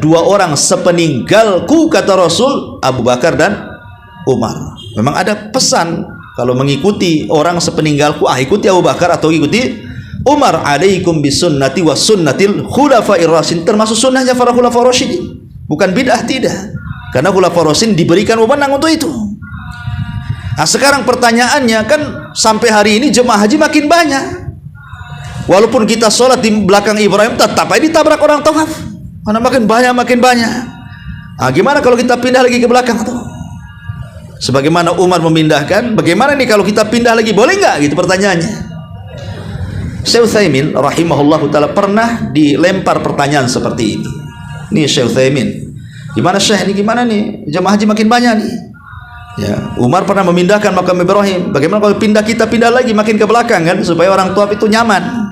2 orang sepeninggalku, kata Rasul, Abu Bakar dan Umar. Memang ada pesan kalau mengikuti orang sepeninggalku, ikuti Abu Bakar atau ikuti Umar. Alaikum bisunnati wa sunnatil khulafa'ir rasyidin, termasuk sunnahnya para khulafa'ir rasyidin, bukan bid'ah, tidak. Karena khulafa'ir rasyidin diberikan wewenang untuk itu. Nah, sekarang pertanyaannya kan, sampai hari ini jemaah haji makin banyak. Walaupun kita sholat di belakang Ibrahim, tetap aja ditabrak orang tawaf. Mana makin banyak. Nah, gimana kalau kita pindah lagi ke belakang tuh? Sebagaimana Umar memindahkan, bagaimana nih kalau kita pindah lagi, boleh nggak? Gitu pertanyaannya. Syekh Utsaimin rahimahullahu taala pernah dilempar pertanyaan seperti ini. Nih Syekh Utsaimin, gimana Syekh, ini gimana nih? Jemaah haji makin banyak nih. Ya, Umar pernah memindahkan makam Ibrahim. Bagaimana kalau kita pindah lagi makin ke belakang kan, supaya orang tawaf itu nyaman.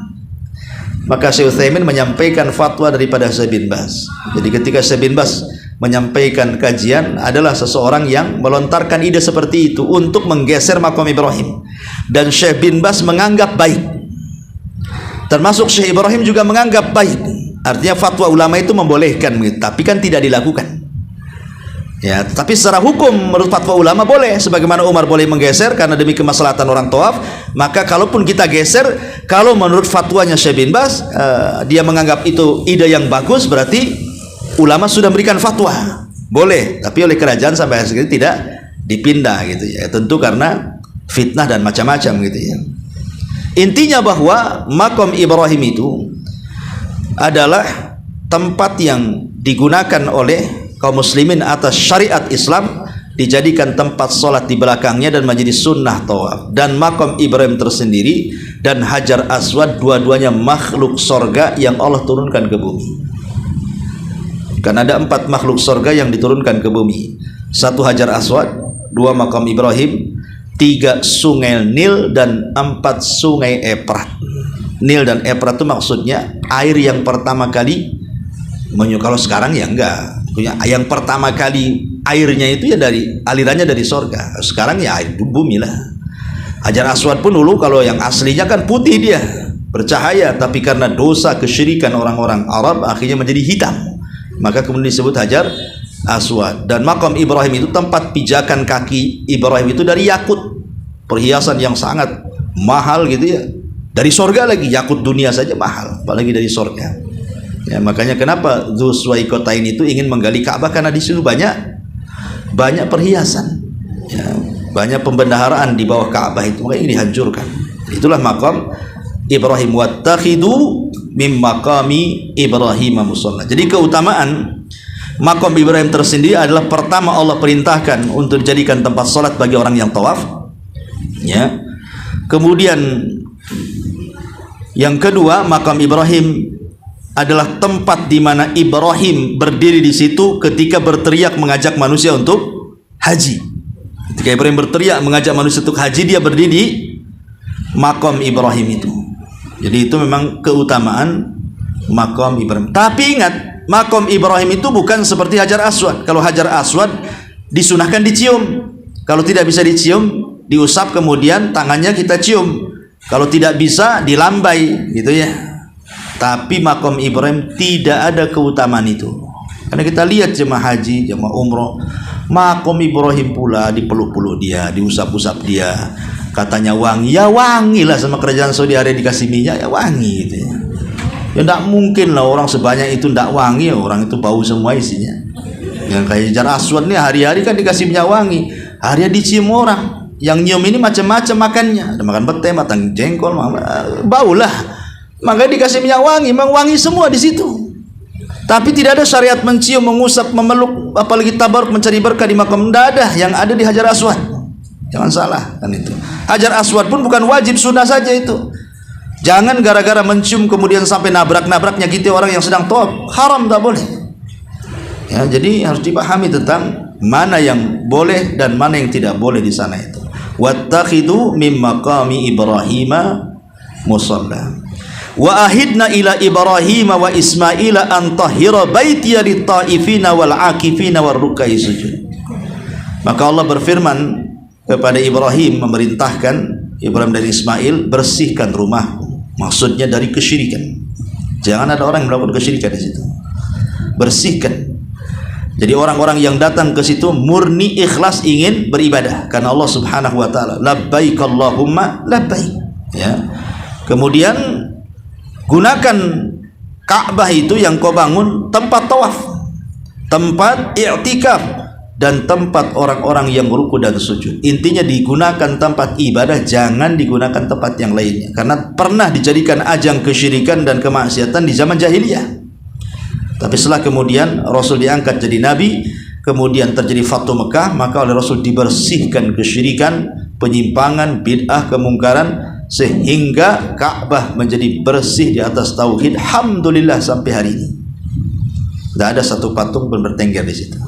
Maka Syekh Utsaimin menyampaikan fatwa daripada Syekh bin Baz. Jadi ketika Syekh bin Baz menyampaikan kajian, adalah seseorang yang melontarkan ide seperti itu untuk menggeser makam Ibrahim, dan Syekh bin Baz menganggap baik, termasuk Syekh Ibrahim juga menganggap baik. Artinya fatwa ulama itu membolehkan, tapi kan tidak dilakukan. Ya, tapi secara hukum menurut fatwa ulama boleh, sebagaimana Umar boleh menggeser karena demi kemaslahatan orang tawaf. Maka kalaupun kita geser, kalau menurut fatwanya Syekh bin Baz, dia menganggap itu ide yang bagus, berarti ulama sudah memberikan fatwa boleh, tapi oleh kerajaan sampai hari ini tidak dipindah gitu ya. Tentu karena fitnah dan macam-macam gitu ya. Intinya bahwa makam Ibrahim itu adalah tempat yang digunakan oleh kaum muslimin atas syariat Islam, dijadikan tempat sholat di belakangnya dan menjadi sunnah tawaf. Dan makam Ibrahim tersendiri dan Hajar Aswad dua-duanya makhluk sorga yang Allah turunkan ke bumi. Karena ada 4 makhluk sorga yang diturunkan ke bumi: 1 Hajar Aswad, 2 makam Ibrahim, 3 sungai Nil, dan 4 sungai Efrat. Nil dan Efrat itu maksudnya air yang pertama kali kalau sekarang ya enggak. Yang pertama kali airnya itu ya dari alirannya dari sorga. Sekarang ya air bumi lah. Hajar Aswad pun dulu kalau yang aslinya kan putih, dia bercahaya, tapi karena dosa kesyirikan orang-orang Arab akhirnya menjadi hitam. Maka kemudian disebut Hajar Aswad. Dan makam Ibrahim itu tempat pijakan kaki Ibrahim itu dari yakut, perhiasan yang sangat mahal gitu ya. Dari sorga lagi, yakut dunia saja mahal, apalagi dari sorga. Ya, makanya kenapa Dzuswaikotain itu ingin menggali Ka'bah, karena di situ banyak perhiasan, ya, banyak pembendaharaan di bawah Ka'bah itu, makanya ini dihancurkan. Itulah makam Ibrahim, wattakhidu mim maqami Ibrahim musalla. Jadi keutamaan makam Ibrahim tersendiri adalah pertama Allah perintahkan untuk dijadikan tempat salat bagi orang yang tawaf, ya. Kemudian yang kedua, makam Ibrahim adalah tempat di mana Ibrahim berdiri di situ ketika berteriak mengajak manusia untuk haji. Ketika Ibrahim berteriak mengajak manusia untuk haji, dia berdiri di makam Ibrahim itu. Jadi itu memang keutamaan makam Ibrahim. Tapi ingat, makam Ibrahim itu bukan seperti Hajar Aswad. Kalau Hajar Aswad disunahkan dicium. Kalau tidak bisa dicium, diusap, kemudian tangannya kita cium. Kalau tidak bisa, dilambai gitu ya. Tapi makam Ibrahim tidak ada keutamaan itu. Karena kita lihat jemaah haji, jemaah umroh, makam Ibrahim pula dipeluk-peluk dia, diusap-usap dia, katanya wangi. Ya wangi lah, sama kerajaan Saudi Arabia dikasih minyak ya wangi gitu ya. Ya tidak mungkin lah orang sebanyak itu tidak wangi, orang itu bau semua isinya. Yang kayak Hajar Aswad nih hari-hari kan dikasih minyak wangi, hari-hari dicium orang. Yang nyium ini macam-macam makannya, ada makan pete, makan jengkol, bau lah. Maka dikasih minyak wangi, memang wangi semua di situ. Tapi tidak ada syariat mencium, mengusap, memeluk, apalagi tabaruk mencari berkah di makam. Tidak ada. Yang ada di Hajar Aswad. Jangan salah kan itu. Hajar Aswad pun bukan wajib, sunnah saja itu. Jangan gara-gara mencium kemudian sampai nabrak-nabrak nyakiti orang yang sedang tawaf. Haram, tak boleh. Ya, jadi harus dipahami tentang mana yang boleh dan mana yang tidak boleh di sana itu. Wattakhidu mim maqami Ibrahim musalla. Wa ahidna ila Ibrahim wa Ismaila an tahhira baitiya lit-taifina wal 'akifina war ruk'i sujud. Maka Allah berfirman kepada Ibrahim, memerintahkan Ibrahim dan Ismail, bersihkan rumahku. Maksudnya dari kesyirikan. Jangan ada orang yang melakukan kesyirikan di situ. Bersihkan. Jadi orang-orang yang datang ke situ murni ikhlas ingin beribadah karena Allah Subhanahu wa taala. Labbaik Allahumma labbaik. Ya. Kemudian gunakan Ka'bah itu yang kau bangun tempat tawaf, tempat i'tikaf, dan tempat orang-orang yang ruku dan sujud. Intinya digunakan tempat ibadah, jangan digunakan tempat yang lainnya. Karena pernah dijadikan ajang kesyirikan dan kemaksiatan di zaman jahiliyah. Tapi setelah kemudian Rasul diangkat jadi Nabi, kemudian terjadi Fathu Mekah, maka oleh Rasul dibersihkan kesyirikan, penyimpangan, bid'ah, kemungkaran, sehingga Ka'bah menjadi bersih di atas tauhid. Alhamdulillah sampai hari ini tidak ada satu patung pun bertengger di situ.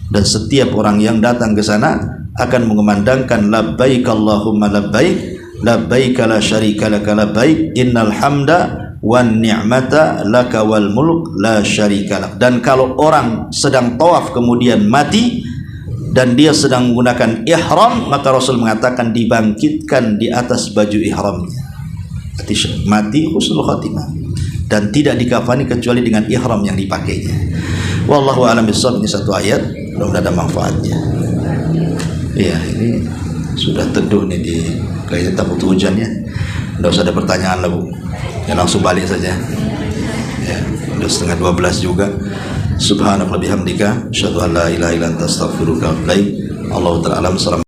Dan setiap orang yang datang ke sana akan mengumandangkan labbaik Allahumma labbaik, labbaik la syarika laka labbaik, innal hamda wan ni'mata laka wal mulk la syarika lak. Dan kalau orang sedang tawaf kemudian mati dan dia sedang menggunakan ihram, maka Rasul mengatakan dibangkitkan di atas baju ihramnya. Mati husnul khatimah dan tidak dikafani kecuali dengan ihram yang dipakainya. Wallahu a'lam bishawab. Ini satu ayat mudah-mudahan ada manfaatnya. Iya, ini sudah teduh nih di kayaknya takut hujan ya. Nggak usah ada pertanyaan lah Bu, ya langsung balik saja ya. Udah 11:30 juga. Subhanallah bihamdika, asyhadu an la ilaha illa anta astaghfiruka wa atubu ilaik. Allahu ta'ala alam.